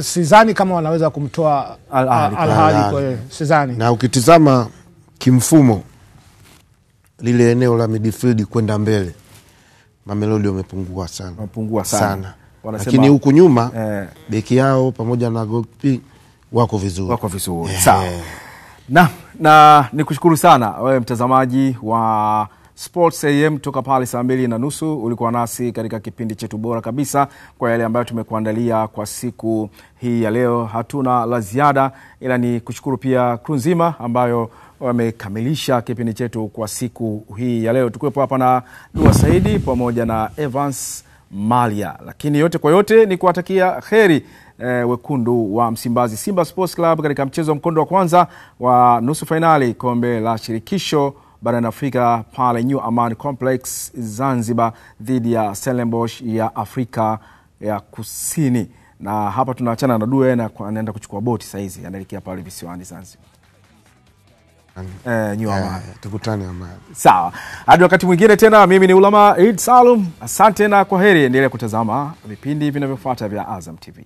sidhani kama wanaweza kumtoa Al-Ahly kwa sidhani. Na ukitizama kimfumo lile eneo la midfield kwenda mbele, Mamelodi wamepungua sana. Lakini huku nyuma beki yao pamoja na goalkeeper wako vizuri. Sawa. Na nikushukuru sana wewe mtazamaji wa Sports AM toka pale 2:30. Ulikuwa nasi katika kipindi chetu bora kabisa kwa yale ambayo tumekuandalia kwa siku hii ya leo. Hatuna la ziada ila ni kushukuru pia crew nzima ambayo wamekamilisha kipindi chetu kwa siku hii ya leo. Tukuwepo hapa na Dua Saidi pamoja na Evans Malia. Lakini yote kwa yote ni kuwatakia kheri wekundu wa Msimbazi Simba Sports Club katika mchezo mkondo wa kwanza wa nusu finali kombe la shirikisho barani Afrika pale New Aman Complex Zanzibar dhidi ya Stellenbosch ya Afrika ya Kusini. Na hapa tunaachana na Due na anaenda kuchukua boti saizi anaelekea pale visiwani Zanzibar. New Aman. Tukutane Aman. Sawa. Hadi wakati mwingine tena, mimi ni Ulama Eid Salum. Asante na kwaheri, endelea kutazama vipindi vinavyofuata vya Azam TV.